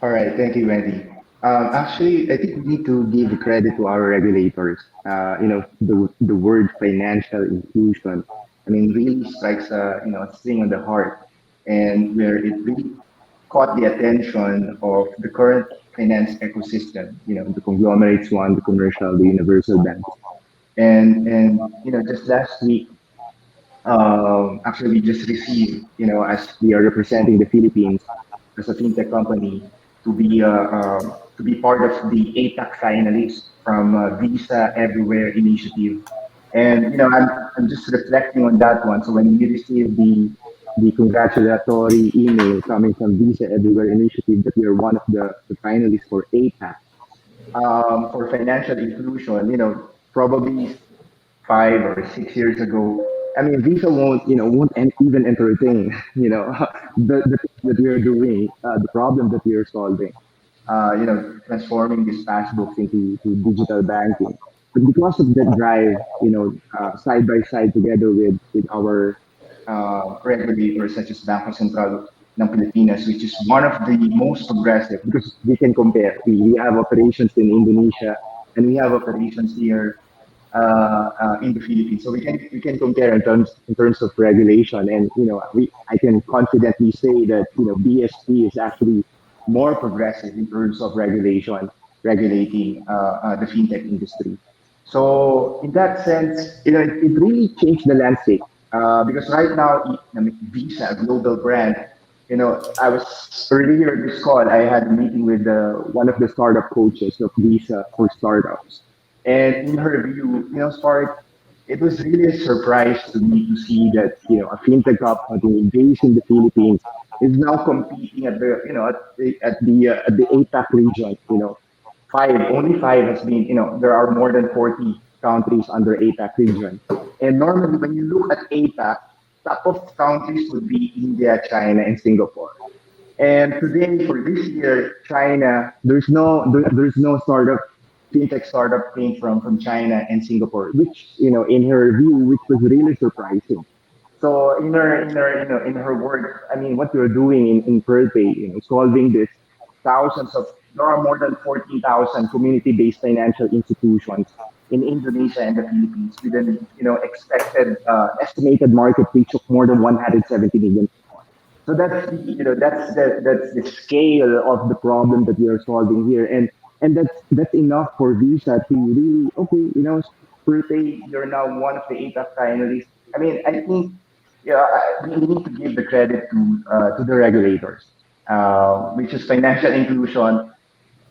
All right, thank you, Wendy. Actually, I think we need to give credit to our regulators. The word financial inclusion, I mean, really strikes a sting on the heart, and where it really caught the attention of the current finance ecosystem. The conglomerates one, the commercial, the universal banks, and just last week, actually, we just received, as we are representing the Philippines as a fintech company, to be to be part of the APAC finalists from Visa Everywhere Initiative. And I'm just reflecting on that one. So when we received the congratulatory email coming from Visa Everywhere Initiative that we are one of the finalists for APAC for financial inclusion, probably 5 or 6 years ago, I mean, Visa won't even entertain, the things that we are doing, the problem that we are solving, transforming these passbooks into digital banking. But because of that drive, side by side together with our regulators such as Bangko Sentral ng Pilipinas, which is one of the most progressive because we can compare. We have operations in Indonesia and we have operations here in the Philippines. So we can compare in terms of regulation, and I can confidently say that BSP is actually more progressive in terms of regulation, regulating the fintech industry. So in that sense, it really changed the landscape because right now, I mean, Visa, a global brand. I was earlier this call. I had a meeting with one of the startup coaches of Visa for startups, and in her view, Spark, it was really a surprise to me to see that a fintech company based in the Philippines is now competing at the at the APAC region. Only five has been. There are more than 40 countries under APAC region, and normally when you look at APAC, top of countries would be India, China, and Singapore. And today, for this year, China, there's no startup, fintech startup came from China and Singapore, which in her view, which was really surprising. So in her words, I mean, what you're doing in PearlPay, solving this thousands of there are more than 14,000 community-based financial institutions in Indonesia and the Philippines with an expected estimated market reach of more than 170 million. So that's the scale of the problem that we are solving here, and that's enough for Visa to really okay, Perpay, you're now one of the APAC finalists. I mean, I think we need to give the credit to the regulators, which is financial inclusion.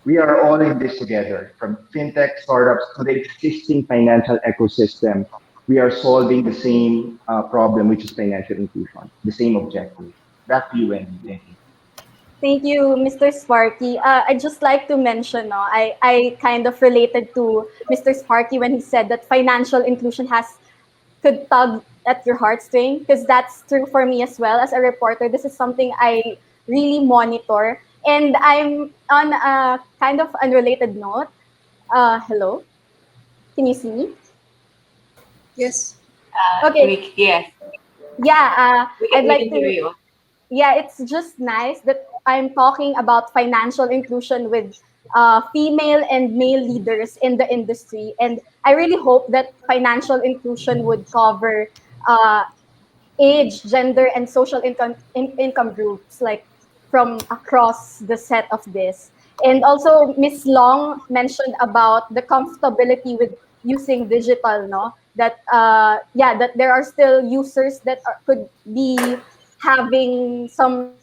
We are all in this together, from fintech startups to the existing financial ecosystem. We are solving the same problem, which is financial inclusion, the same objective. Back to you, Wendy. Thank you. Thank you, Mr. Sparky. I'd just like to mention, no, I kind of related to Mr. Sparky when he said that financial inclusion could tug at your heartstring, because that's true for me as well as a reporter. This is something I really monitor. And I'm on a kind of unrelated note. Hello, can you see me? Yes. Okay. Yes, Yeah, I'd we like can hear to. you. Yeah, it's just nice that I'm talking about financial inclusion with female and male leaders in the industry. And I really hope that financial inclusion would cover uh, age, gender, and social income groups, like from across the set of this. And also, Miss Long mentioned about the comfortability with using digital, no? That yeah, that there are still users that could be having some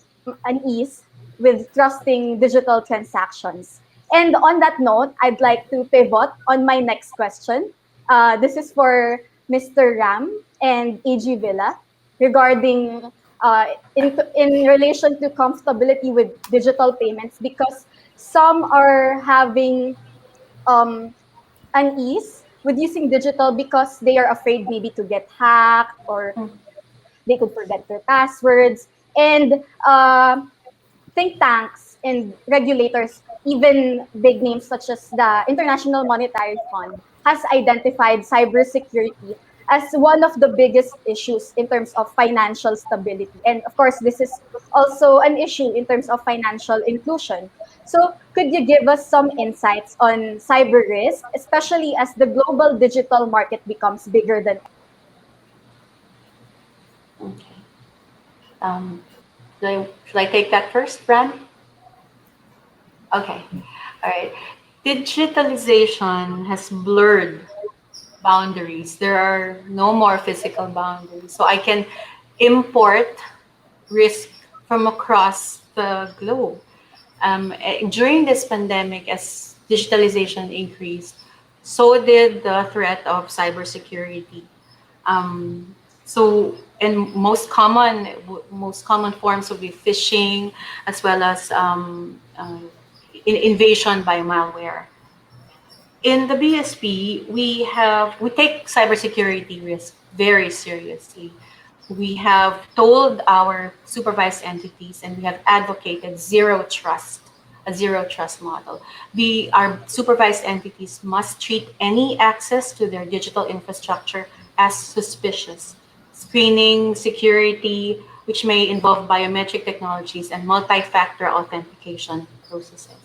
unease with trusting digital transactions. And on that note, I'd like to pivot on my next question. This is for Mr. Ram and AG Villa regarding in relation to comfortability with digital payments, because some are having um, unease with using digital because they are afraid maybe to get hacked, or they could forget their passwords. And think tanks and regulators, even big names such as the International Monetary Fund, has identified cybersecurity as one of the biggest issues in terms of financial stability. And of course, this is also an issue in terms of financial inclusion. So, could you give us some insights on cyber risk, especially as the global digital market becomes bigger than? Okay. Should I take that first, Bran? Okay. All right. Digitalization has blurred boundaries. There are no more physical boundaries. So I can import risk from across the globe. During this pandemic, as digitalization increased, so did the threat of cybersecurity. Um, so, and most common forms would be phishing, as well as invasion by malware. In the BSP, we take cybersecurity risk very seriously. We have told our supervised entities, and we have advocated a zero trust model. Our supervised entities must treat any access to their digital infrastructure as suspicious. Screening, security, which may involve biometric technologies and multi-factor authentication processes.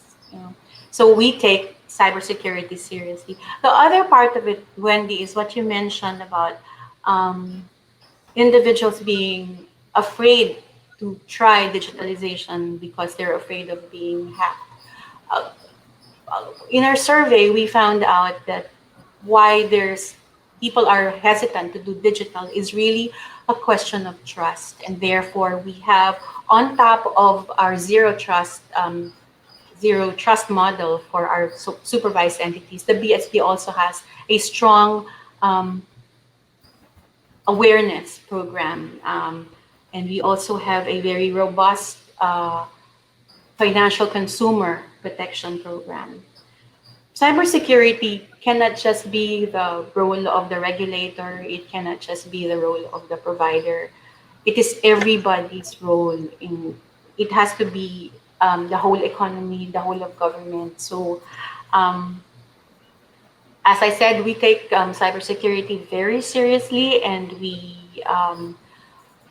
So we take cybersecurity seriously. The other part of it, Wendy, is what you mentioned about um, individuals being afraid to try digitalization because they're afraid of being hacked. Uh, in our survey, we found out that why there's people are hesitant to do digital is really a question of trust, and therefore we have, on top of our zero trust model for our supervised entities, the BSP also has a strong um, awareness program. And we also have a very robust financial consumer protection program. Cybersecurity cannot just be the role of the regulator, it cannot just be the role of the provider. It is everybody's role. It has to be the whole economy, the whole of government. So, um, as I said, we take cybersecurity very seriously, and we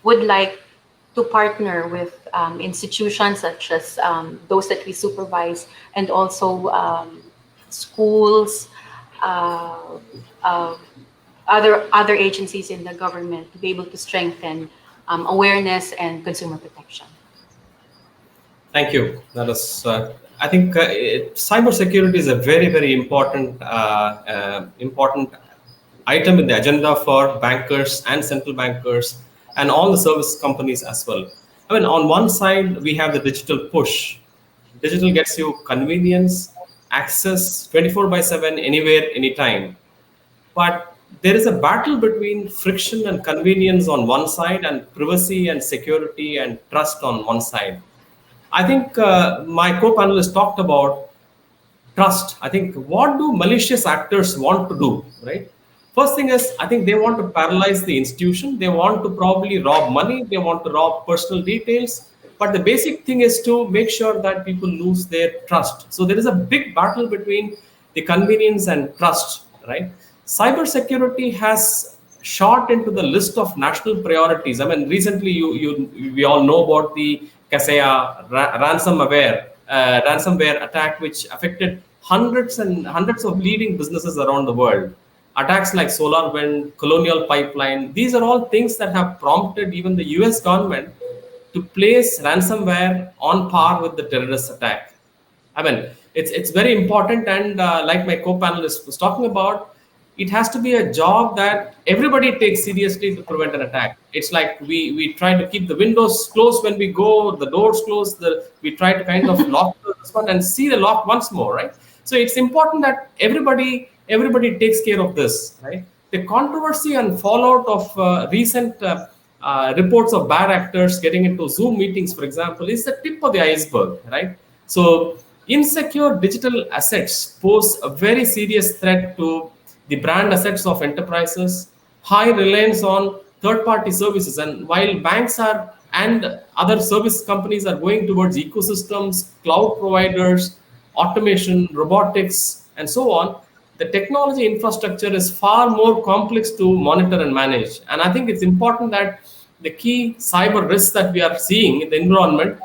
would like to partner with institutions such as those that we supervise, and also schools, uh, uh, other agencies in the government to be able to strengthen awareness and consumer protection. Thank you. That is, I think, cybersecurity is a very, very important item in the agenda for bankers and central bankers and all the service companies as well. I mean, on one side, we have the digital push. Digital gets you convenience, access 24 by 7, anywhere, anytime. But there is a battle between friction and convenience on one side, and privacy and security and trust on one side. I think my co-panelists talked about trust. I think, what do malicious actors want to do, right? First thing is, I think they want to paralyze the institution. They want to probably rob money. They want to rob personal details. But the basic thing is to make sure that people lose their trust. So there is a big battle between the convenience and trust, right? Cybersecurity has shot into the list of national priorities. I mean, recently we all know about the Kaseya ransomware attack, which affected hundreds and hundreds of leading businesses around the world. Attacks like SolarWind, Colonial Pipeline, these are all things that have prompted even the US government to place ransomware on par with the terrorist attack. I mean, it's very important, and like my co-panelist was talking about, it has to be a job that everybody takes seriously to prevent an attack. It's like we try to keep the windows closed when we go, the doors closed, we try to kind of lock this one and see the lock once more, right? So it's important that everybody takes care of this, right? The controversy and fallout of recent reports of bad actors getting into Zoom meetings, for example, is the tip of the iceberg, right? So insecure digital assets pose a very serious threat to the brand assets of enterprises, high reliance on third-party services. And while banks are and other service companies are going towards ecosystems, cloud providers, automation, robotics, and so on, the technology infrastructure is far more complex to monitor and manage. And I think it's important that the key cyber risks that we are seeing in the environment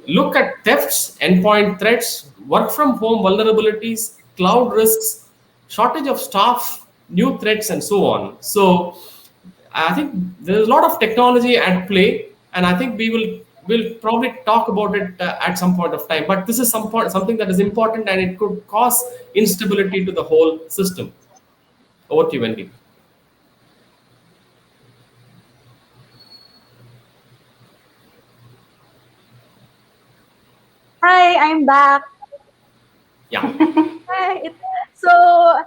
look at thefts, endpoint threats, work from home vulnerabilities, cloud risks, shortage of staff, new threats, and so on. So I think there's a lot of technology at play, and I think will probably talk about it at some point of time. But this is something that is important, and it could cause instability to the whole system. Over to you, Wendy. Hi, I'm back. Yeah. Hi. So,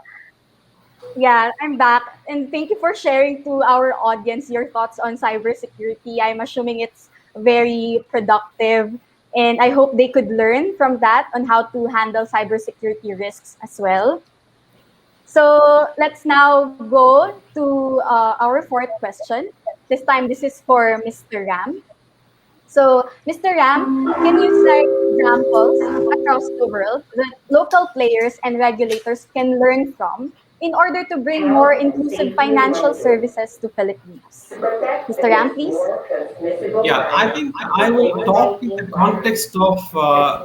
yeah, I'm back. And thank you for sharing to our audience your thoughts on cybersecurity. I'm assuming it's very productive. And I hope they could learn from that on how to handle cybersecurity risks as well. So let's now go to our fourth question. This time, this is for Mr. Ram. So, Mr. Ram, can you cite examples across the world that local players and regulators can learn from in order to bring more inclusive financial services to Filipinos? Mr. Ram, please. Yeah, I think I will talk in the context of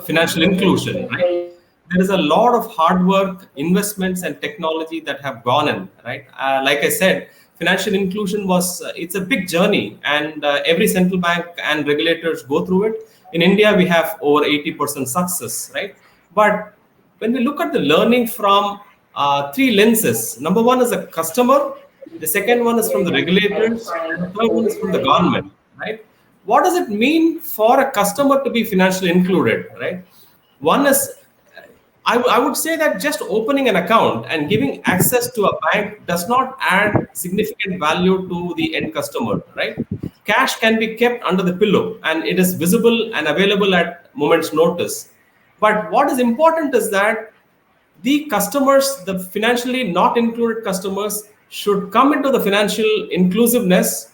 financial inclusion, right? There is a lot of hard work, investments, and technology that have gone in, right? Like I said, financial inclusion it's a big journey, and every central bank and regulators go through it. In India, we have over 80% success, right? But when we look at the learning from three lenses, number one is a customer, the second one is from the regulators, and the third one is from the government, right? What does it mean for a customer to be financially included, right? One is, I would say that just opening an account and giving access to a bank does not add significant value to the end customer, right? Cash can be kept under the pillow and it is visible and available at moment's notice. But what is important is that the customers, the financially not included customers, should come into the financial inclusiveness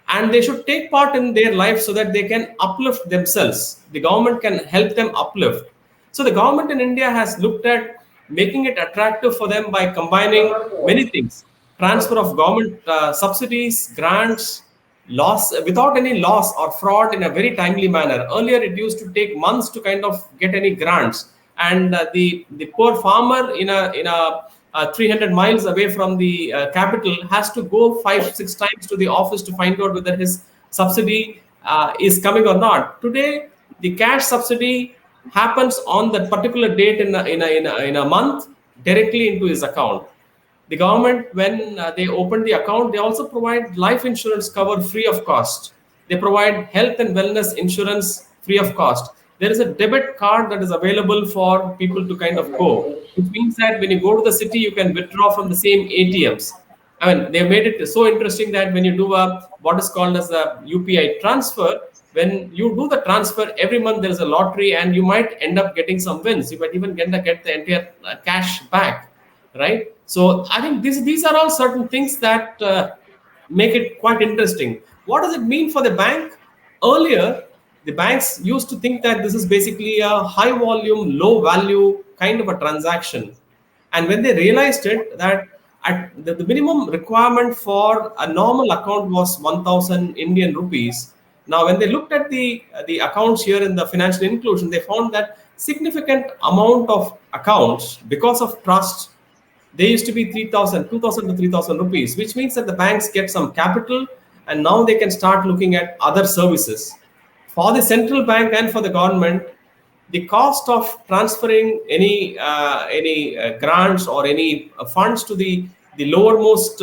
and they should take part in their life so that they can uplift themselves. The government can help them uplift. So the government in India has looked at making it attractive for them by combining many things: transfer of government subsidies, grants, loss without any loss or fraud in a very timely manner. Earlier, it used to take months to kind of get any grants, and the poor farmer in a 300 miles away from the capital has to go 5 6 times to the office to find out whether his subsidy is coming or not. Today, the cash subsidy happens on that particular date in a month directly into his account. The government, when they open the account, they also provide life insurance cover free of cost. They provide health and wellness insurance free of cost. There is a debit card that is available for people to kind of go, which means that when you go to the city, you can withdraw from the same ATMs. I mean, they made it so interesting that when you do a what is called as a UPI transfer, when you do the transfer every month, there is a lottery, and you might end up getting some wins. You might even get the entire cash back, right? So I think these are all certain things that make it quite interesting. What does it mean for the bank? Earlier, the banks used to think that this is basically a high volume, low value kind of a transaction. And when they realized it, that the minimum requirement for a normal account was 1000 Indian rupees. Now, when they looked at the accounts here in the financial inclusion, they found that significant amount of accounts, because of trust, they used to be 3,000, 2,000 to 3,000 rupees, which means that the banks get some capital and now they can start looking at other services. For the central bank and for the government, the cost of transferring any grants or any funds to the lowermost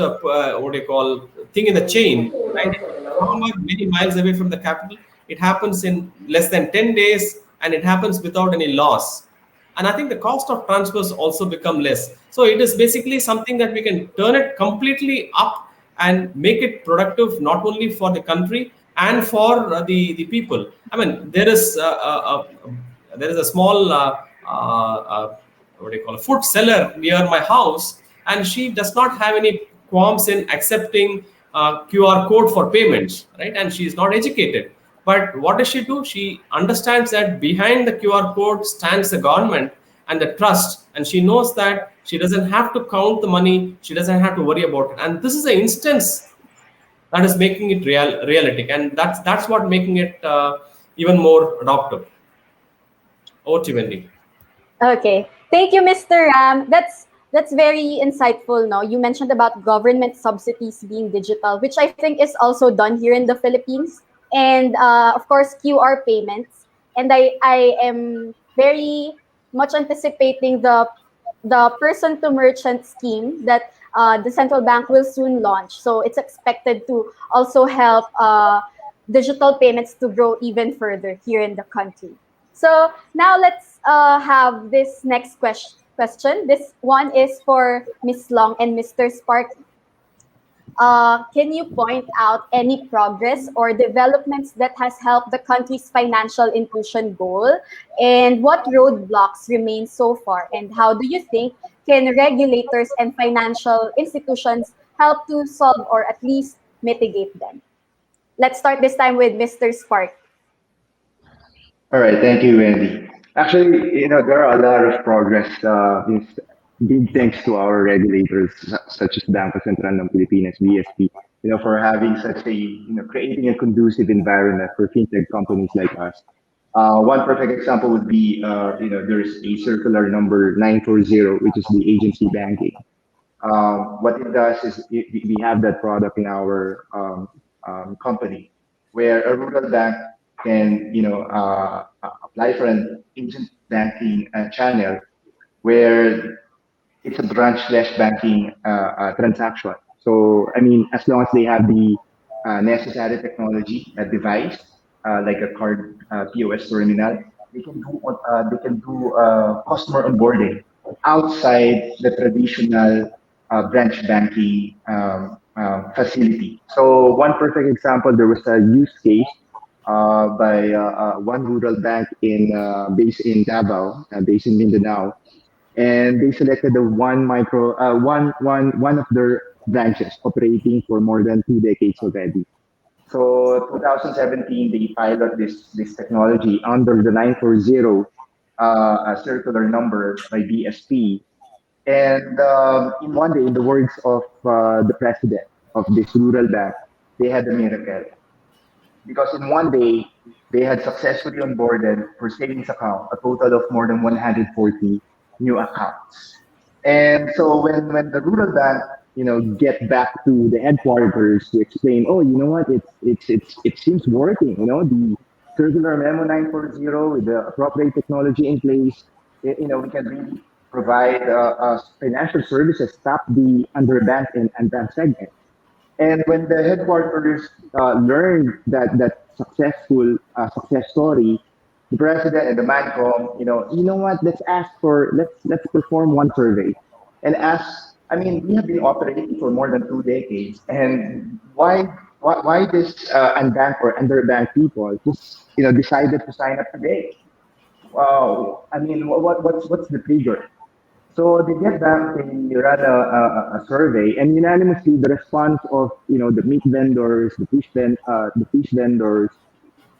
what do you call thing in the chain, right? Farmer many miles away from the capital, it happens in less than 10 days and it happens without any loss. And I think the cost of transfers also become less. So it is basically something that we can turn it completely up and make it productive not only for the country and for the people. I mean, there is a small what do you call a food seller near my house, and she does not have any qualms in accepting QR code for payments, right? And she is not educated. But what does she do? She understands that behind the QR code stands the government and the trust, and she knows that she doesn't have to count the money, she doesn't have to worry about it. And this is an instance that is making it realistic, and that's what making it even more adoptive. Over to you, Wendy. Okay. Thank you, Mr. Ram. That's very insightful. No, you mentioned about government subsidies being digital, which I think is also done here in the Philippines, and of course QR payments. And I am very much anticipating the person to merchant scheme that the central bank will soon launch. So it's expected to also help digital payments to grow even further here in the country. So now let's have this next question. This one is for Miss Long and Mr. Spark. Can you point out any progress or developments that has helped the country's financial inclusion goal? And what roadblocks remain so far? And how do you think can regulators and financial institutions help to solve or at least mitigate them? Let's start this time with Mr. Spark. All right, thank you, Wendy. Actually, there are a lot of progress, big thanks to our regulators, such as Bangko Sentral ng Pilipinas, BSP, for having such a, creating a conducive environment for fintech companies like us. One perfect example would be, there's a circular number 940, which is the agency banking. What it does is we have that product in our company where a rural bank can apply for an agent banking channel where it's a branch-less banking transaction. So I mean, as long as they have the necessary technology, a device like a card POS terminal, they can do customer onboarding outside the traditional branch banking facility. So one perfect example, there was a use case by one rural bank based in Davao, based in Mindanao, and they selected the one of their branches operating for more than 2 decades already. So 2017, they pilot this technology under the 940 a circular number by BSP. And in one day, in the words of the president of this rural bank, they had a miracle because in one day they had successfully onboarded for savings account a total of more than 140 new accounts. And so when the rural bank get back to the headquarters to explain, oh, you know what, it seems working, the circular memo 940 with the appropriate technology in place, we can really provide financial services top the underbanked and unbanked segment. And when the headquarters learned that successful success story, the president and the mancom, you know what? Let's perform one survey, and ask. I mean, we have been operating for more than 2 decades, and why this unbanked or underbanked people just decided to sign up today? Wow. I mean, what's the trigger? So they get back, they run a survey, and unanimously the response of the meat vendors, the fish vendors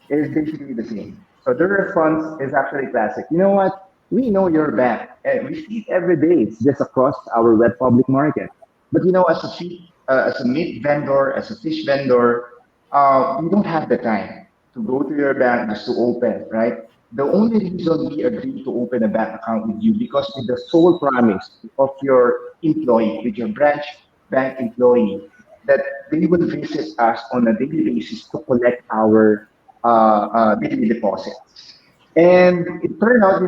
is basically the same. So their response is actually classic. You know what? We know your bank. We see it every day. It's just across our web public market. But as a meat vendor, as a fish vendor, we don't have the time to go to your bank just to open, right? The only reason we agree to open a bank account with you because with the sole promise of your employee, with your branch bank employee, that they would visit us on a daily basis to collect our daily deposits. And it turned out,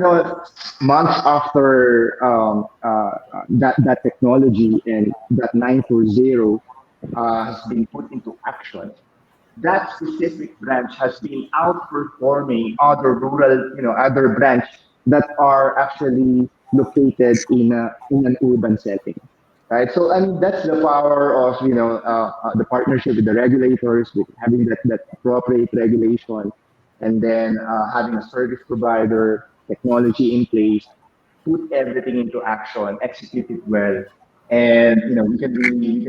months after that technology and that 940 has been put into action, that specific branch has been outperforming other rural, other branch that are actually located in an urban setting, right? So I mean that's the power of the partnership with the regulators, with having that appropriate regulation, and then having a service provider, technology in place, put everything into action, execute it well, and we can really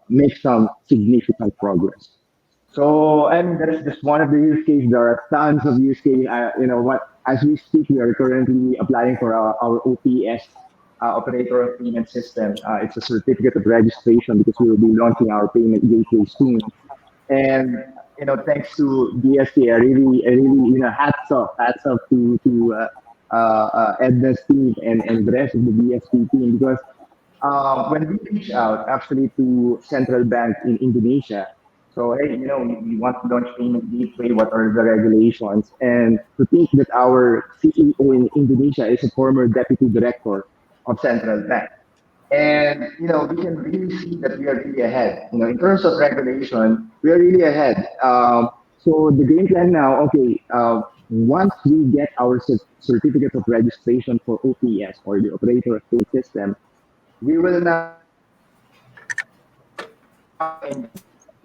make some significant progress. So, I mean, that is just one of the use cases. There are tons of use cases. As we speak, we are currently applying for our OPS, operator of payment system. It's a certificate of registration because we will be launching our payment gateway soon. And thanks to DSK, I really, hats off to Edna's team and the rest of the DSK team because when we reach out actually to central bank in Indonesia, so hey, we want to launch payment gateway. What are the regulations? And to think that our CEO in Indonesia is a former deputy director of central bank. And we can really see that we are really ahead. In terms of regulation, we are really ahead. So the game plan now, okay, once we get our certificate of registration for OPS, or the operator of pay system, we will now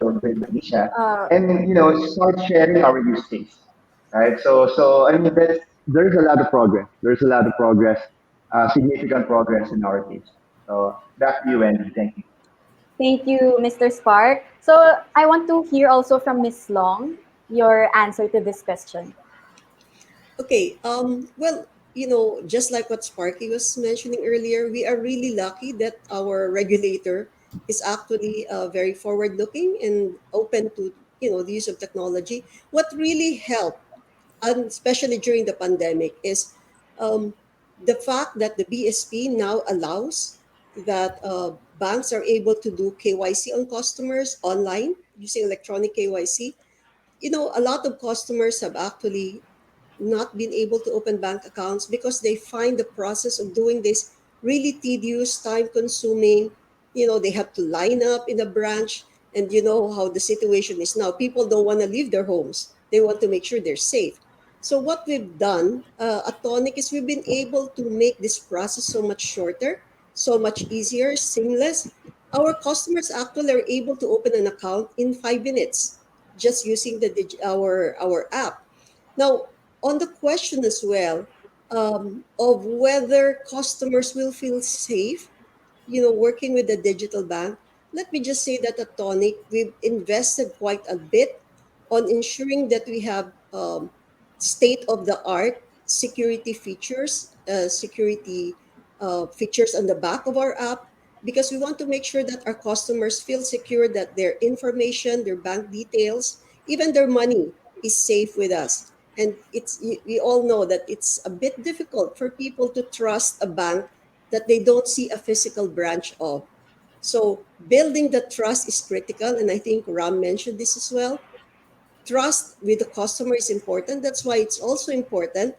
with Manisha Uh, and start sharing our use case, right? So I mean there's a lot of progress. There's a lot of progress, significant progress in our case. So back to you, Wendy. Thank you. Thank you, Mr. Spark. So I want to hear also from Miss Long your answer to this question. Okay. Well, just like what Sparky was mentioning earlier, we are really lucky that our regulator is actually very forward-looking and open to the use of technology. What really helped, and especially during the pandemic, is um, the fact that the BSP now allows that banks are able to do KYC on customers online using electronic KYC. A lot of customers have actually not been able to open bank accounts because they find the process of doing this really tedious, time consuming. They have to line up in a branch, and you know how the situation is now. People don't want to leave their homes, they want to make sure they're safe. So, what we've done at Tonic is we've been able to make this process so much shorter, so much easier, seamless. Our customers actually are able to open an account in 5 minutes just using our app. Now, on the question as well, of whether customers will feel safe, working with a digital bank, let me just say that at Tonic, we've invested quite a bit on ensuring that we have state of the art security features on the back of our app, because we want to make sure that our customers feel secure that their information, their bank details, even their money is safe with us. And we all know that it's a bit difficult for people to trust a bank that they don't see a physical branch of. So building the trust is critical, and I think Ram mentioned this as well. Trust with the customer is important. That's why it's also important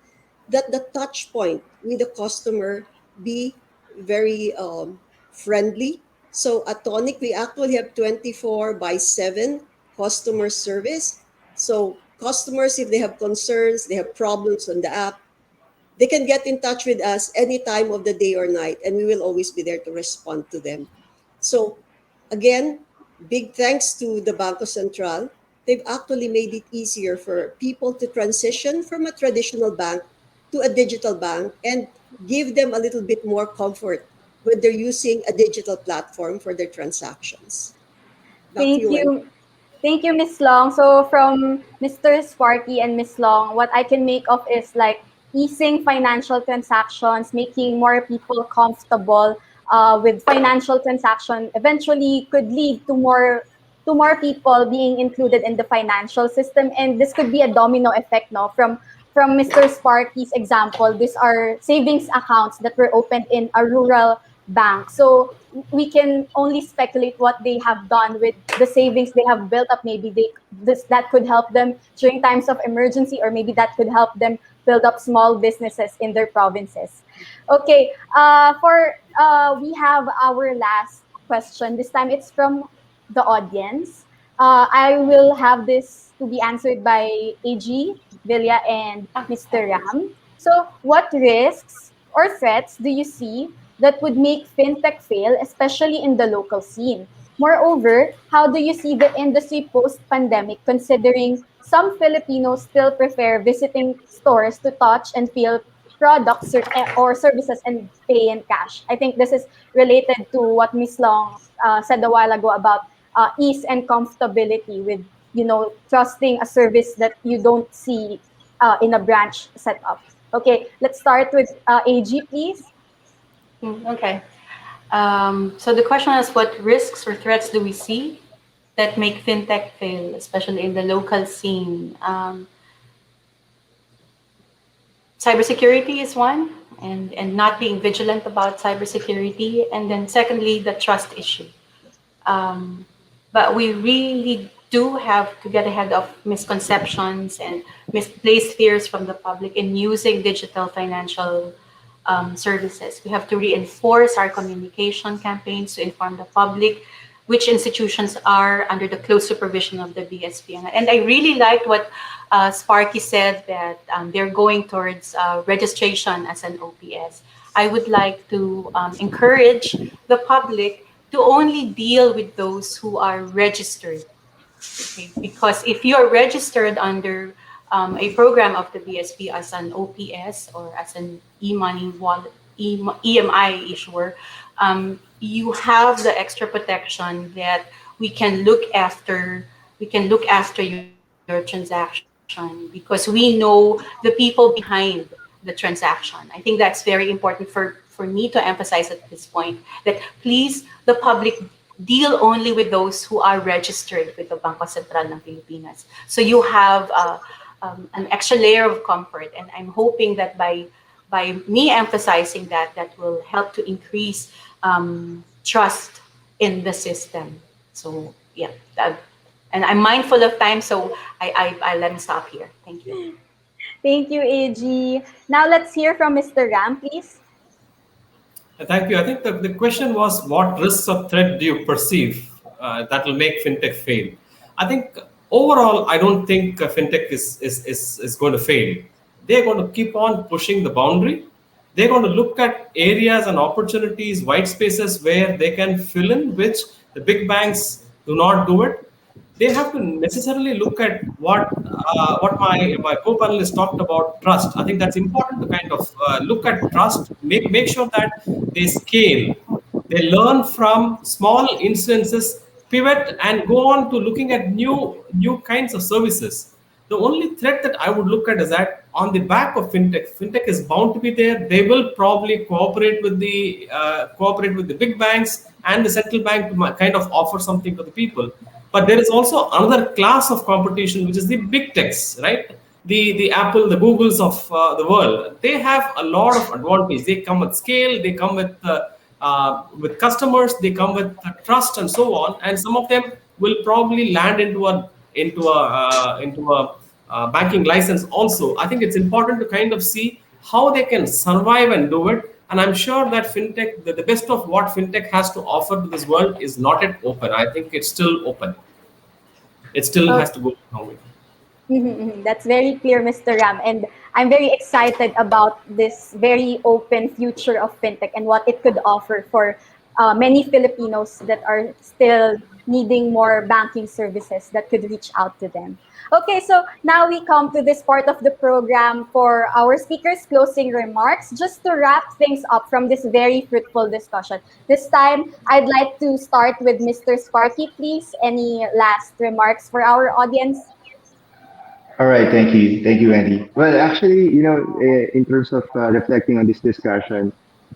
that the touch point with the customer be very friendly. So at Tonic, we actually have 24 by 7 customer service. So customers, if they have concerns, they have problems on the app, they can get in touch with us any time of the day or night, and we will always be there to respond to them. So, again, big thanks to the Banco Central. They've actually made it easier for people to transition from a traditional bank to a digital bank and give them a little bit more comfort when they're using a digital platform for their transactions. Back to Thank you, Wendy. you. Thank you, Miss Long. So from Mr. Sparky and Miss Long, what I can make of is like easing financial transactions, making more people comfortable with financial transaction. Eventually, could lead to more people being included in the financial system, and this could be a domino effect. No, from Mr. Sparky's example, these are savings accounts that were opened in a rural bank. So we can only speculate what they have done with the savings they have built up. Maybe that could help them during times of emergency, or maybe that could help them build up small businesses in their provinces. Okay, we have our last question. This time it's from the audience. I will have this to be answered by AG, Villa, and Okay. Mr. Ram. So, what risks or threats do you see that would make fintech fail, especially in the local scene? Moreover, how do you see the industry post pandemic, considering some Filipinos still prefer visiting stores to touch and feel products or services and pay in cash? I think this is related to what Miss Long said a while ago about ease and comfortability with trusting a service that you don't see in a branch setup. Okay, let's start with AG, please. Okay. So the question is, what risks or threats do we see that make fintech fail, especially in the local scene? Cybersecurity is one, and not being vigilant about cybersecurity. And then secondly, the trust issue. Um, but we really do have to get ahead of misconceptions and misplaced fears from the public in using digital financial services. We have to reinforce our communication campaigns to inform the public which institutions are under the close supervision of the BSP. And I really liked what Sparky said, that they're going towards registration as an OPS. I would like to encourage the public to only deal with those who are registered. Okay? Because if you are registered under a program of the BSP as an OPS or as an e-money wallet, EMI issuer, you have the extra protection that we can look after your transaction, because we know the people behind the transaction. I think that's very important for me to emphasize at this point, that please, the public, deal only with those who are registered with the Bangko Sentral ng Pilipinas. So you have an extra layer of comfort, and I'm hoping that by me emphasizing that, that will help to increase trust in the system. So yeah, and I'm mindful of time, so I let me stop here. Thank you. Thank you, AG. Now let's hear from Mr. Ram, please. Thank you. I think the question was, what risks or threat do you perceive that will make fintech fail? I think overall, I don't think fintech is going to fail. They're going to keep on pushing the boundary. They're going to look at areas and opportunities, white spaces where they can fill in, which the big banks do not do it. They have to necessarily look at what my co-panelist talked about, trust. I think that's important to kind of look at trust, make sure that they scale, they learn from small instances, pivot, and go on to looking at new kinds of services. The only threat that I would look at is that on the back of fintech is bound to be there. They will probably cooperate with the big banks and the central bank to kind of offer something to the people. But there is also another class of competition, which is the big techs, right? The Apple, the Googles of the world. They have a lot of advantage. They come with scale. They come with customers. They come with trust and so on. And some of them will probably land into a banking license also. I think it's important to kind of see how they can survive and do it. And I'm sure that fintech, the best of what fintech has to offer to this world is not yet open. I think it's still open. It still has to go long way. That's very clear, Mr. Ram. And I'm very excited about this very open future of fintech and what it could offer for many Filipinos that are still needing more banking services that could reach out to them. Okay, so now we come to this part of the program for our speakers' closing remarks, just to wrap things up from this very fruitful discussion. This time, I'd like to start with Mr. Sparky, please. Any last remarks for our audience? All right, thank you, Andy. Well, actually, in terms of reflecting on this discussion,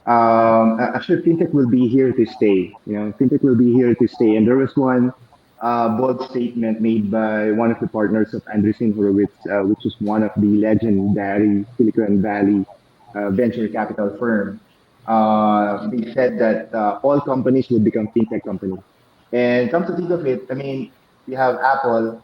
actually, fintech will be here to stay. Fintech will be here to stay. And there was one bold statement made by one of the partners of Andreessen Horowitz, which is one of the legendary Silicon Valley venture capital firm. They said that all companies will become fintech companies. And come to think of it, I mean, we have Apple,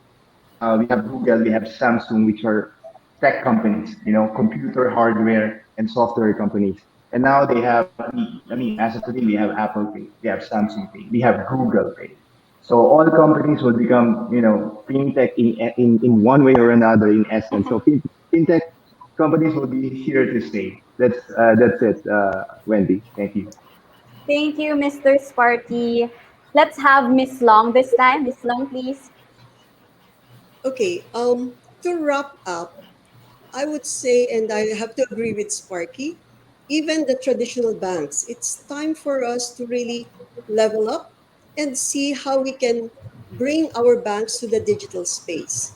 we have Google, we have Samsung, which are tech companies, computer hardware and software companies. And now they have, I mean, as of today, we have Apple Pay, we have Samsung Pay, we have Google Pay. So all companies will become, fintech in one way or another, in essence. So fintech companies will be here to stay. That's it, Wendy. Thank you. Thank you, Mr. Sparky. Let's have Miss Long this time. Miss Long, please. Okay, to wrap up, I would say, and I have to agree with Sparky, even the traditional banks, it's time for us to really level up and see how we can bring our banks to the digital space.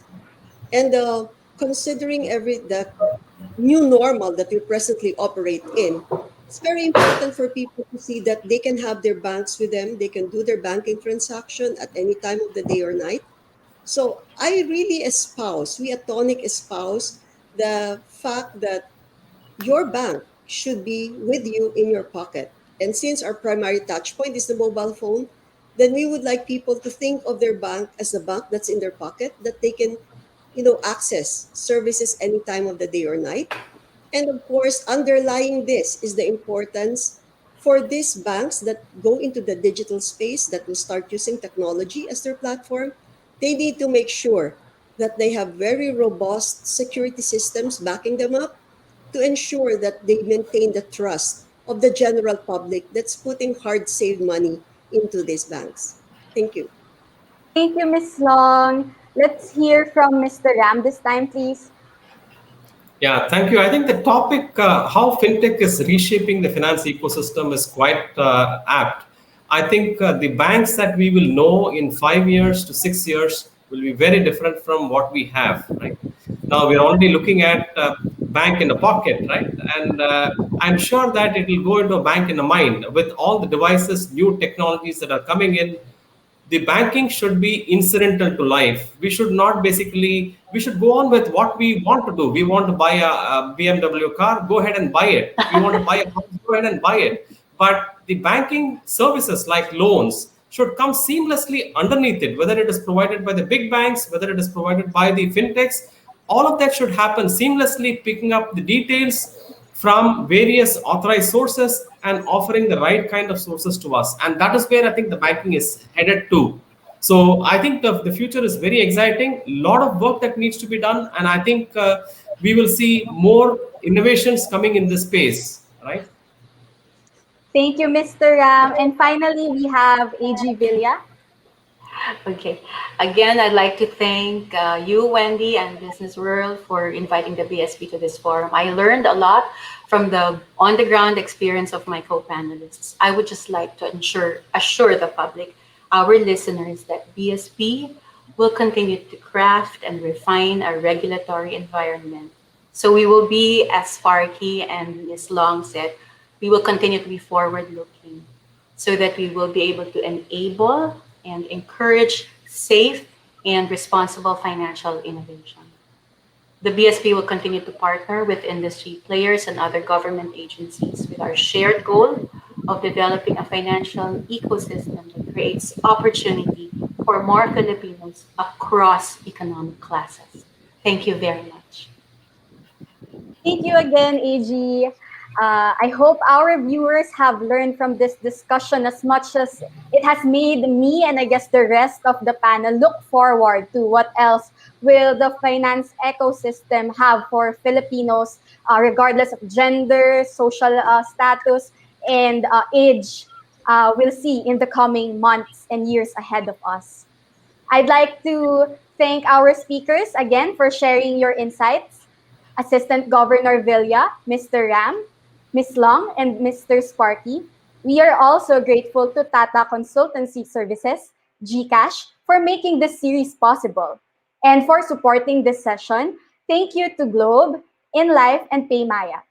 And considering the new normal that we presently operate in, it's very important for people to see that they can have their banks with them, they can do their banking transaction at any time of the day or night. So I really espouse, we at Tonic espouse the fact that your bank should be with you in your pocket. And since our primary touch point is the mobile phone, then we would like people to think of their bank as a bank that's in their pocket, that they can, access services any time of the day or night. And of course, underlying this is the importance for these banks that go into the digital space, that will start using technology as their platform, they need to make sure that they have very robust security systems backing them up to ensure that they maintain the trust of the general public that's putting hard saved money into these banks. Thank you. Thank you, Ms. Long. Let's hear from Mr. Ram this time, please. Yeah, thank you. I think the topic, how fintech is reshaping the finance ecosystem, is quite apt. I think the banks that we will know in 5 years to 6 years will be very different from what we have, right? Now we're already looking at bank in a pocket, right? And I'm sure that it will go into a bank in a mind with all the devices, new technologies that are coming in. The banking should be incidental to life. We should not basically, we should go on with what we want to do. We want to buy a BMW car, go ahead and buy it. We want to buy a house, go ahead and buy it. But the banking services like loans should come seamlessly underneath it, whether it is provided by the big banks, whether it is provided by the fintechs. All of that should happen seamlessly, picking up the details from various authorized sources and offering the right kind of sources to us. And that is where I think the banking is headed to. So I think the future is very exciting, a lot of work that needs to be done. And I think we will see more innovations coming in this space, right? Thank you, Mr. Ram. And finally, we have AG Villa. Okay. Again, I'd like to thank you, Wendy, and Business World for inviting the BSP to this forum. I learned a lot from the on-the-ground experience of my co-panelists. I would just like to assure the public, our listeners, that BSP will continue to craft and refine our regulatory environment. So we will be, as Sparky and Ms. Long said, we will continue to be forward-looking so that we will be able to enable and encourage safe and responsible financial innovation. The BSP will continue to partner with industry players and other government agencies with our shared goal of developing a financial ecosystem that creates opportunity for more Filipinos across economic classes. Thank you very much. Thank you again, AG. I hope our viewers have learned from this discussion as much as it has made me and I guess the rest of the panel look forward to what else will the finance ecosystem have for Filipinos, regardless of gender, social status, and age. We'll see in the coming months and years ahead of us. I'd like to thank our speakers again for sharing your insights. Assistant Governor Villa, Mr. Ram, Ms. Long, and Mr. Sparky. We are also grateful to Tata Consultancy Services, GCash, for making this series possible. And for supporting this session, thank you to Globe, InLife, and PayMaya.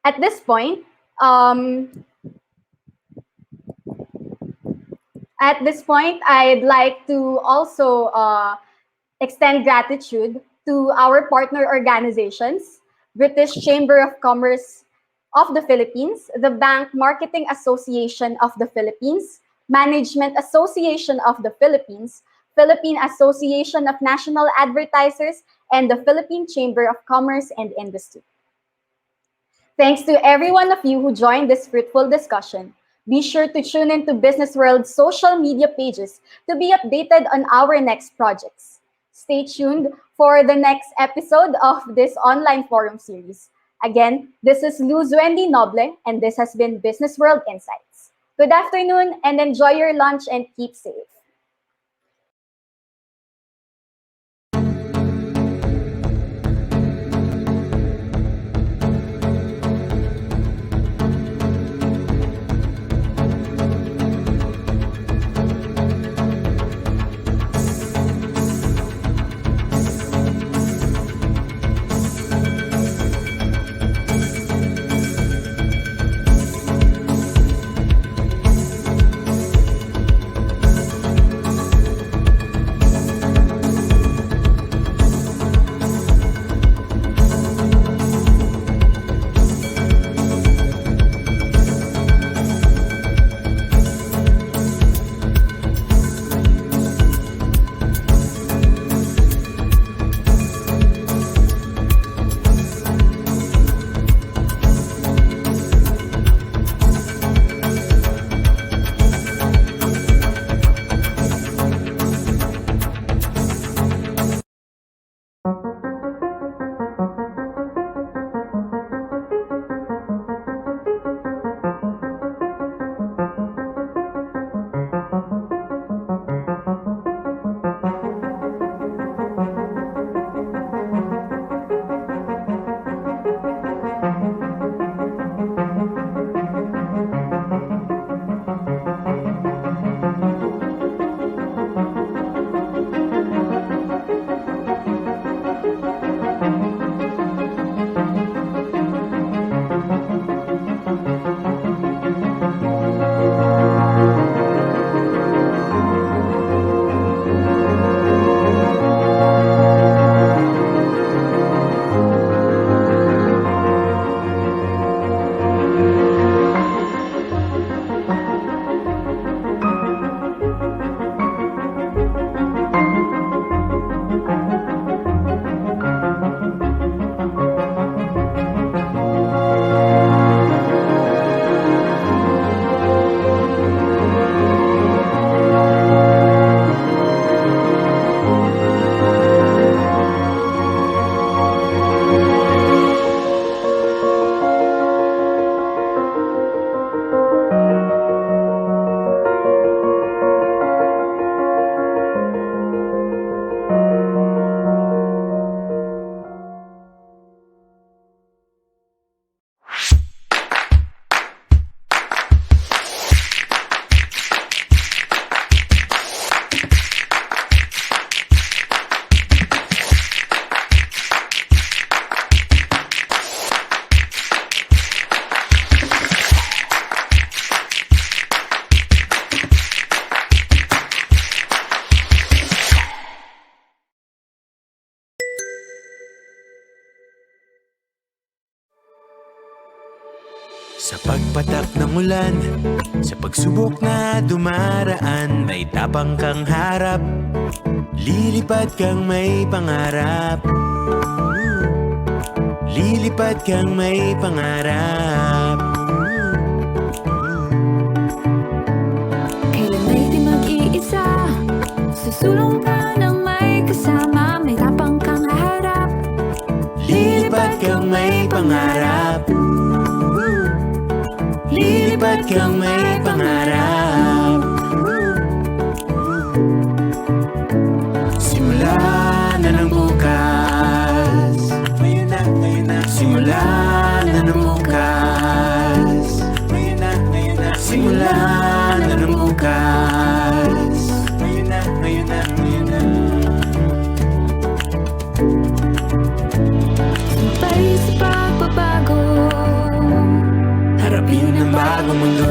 At this point, I'd like to also extend gratitude to our partner organizations, British Chamber of Commerce of the Philippines, the Bank Marketing Association of the Philippines, Management Association of the Philippines, Philippine Association of National Advertisers, and the Philippine Chamber of Commerce and Industry. Thanks to every one of you who joined this fruitful discussion. Be sure to tune into Business World's social media pages to be updated on our next projects. Stay tuned for the next episode of this online forum series. Again, this is Luz Wendy Noble, and this has been Business World Insights. Good afternoon, and enjoy your lunch and keep safe. Sa pagpatak ng ulan, sa pagsubok na dumaraan, may tapang kang harap, lilipad kang may pangarap. Lilipad kang may pangarap. Kailan may di mag-iisa, susulong ka ng may kasama, may tapang kang haharap. Lilipad kang may pangarap. Lilipad kang may pangarap. Simula na ng bukas. Ngayon na, ngayon na. Simula na ng bukas. Ngayon na, ngayon na. Simula na ng bukas. Ngayon na, ngayon na, ngayon na. Sabay sa pagbabago, Harapin ang bagong mundo.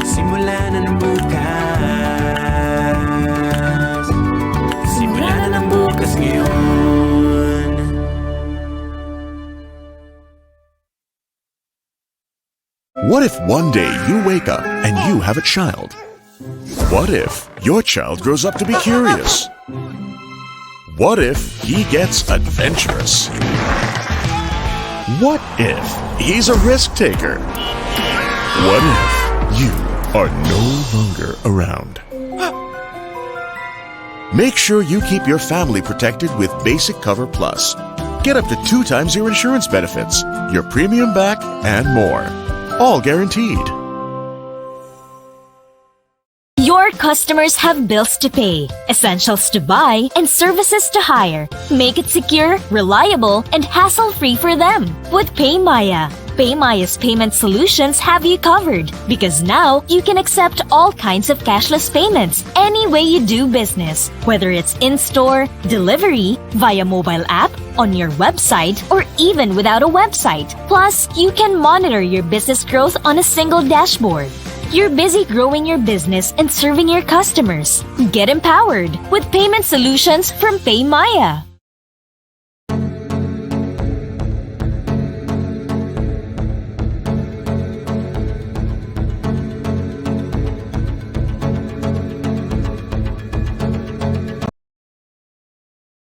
Simula na ng bukas. Simula na ng bukas ngayon. What if one day you wake up and you have a child? What if your child grows up to be curious? What if he gets adventurous? What if he's a risk taker? What if you are no longer around? Make sure you keep your family protected with Basic Cover Plus. Get up to 2 times your insurance benefits, your premium back, and more. All guaranteed. Your customers have bills to pay, essentials to buy, and services to hire. Make it secure, reliable, and hassle-free for them with PayMaya. PayMaya's payment solutions have you covered because now you can accept all kinds of cashless payments any way you do business, whether it's in-store, delivery, via mobile app, on your website, or even without a website. Plus, you can monitor your business growth on a single dashboard. You're busy growing your business and serving your customers. Get empowered with payment solutions from PayMaya.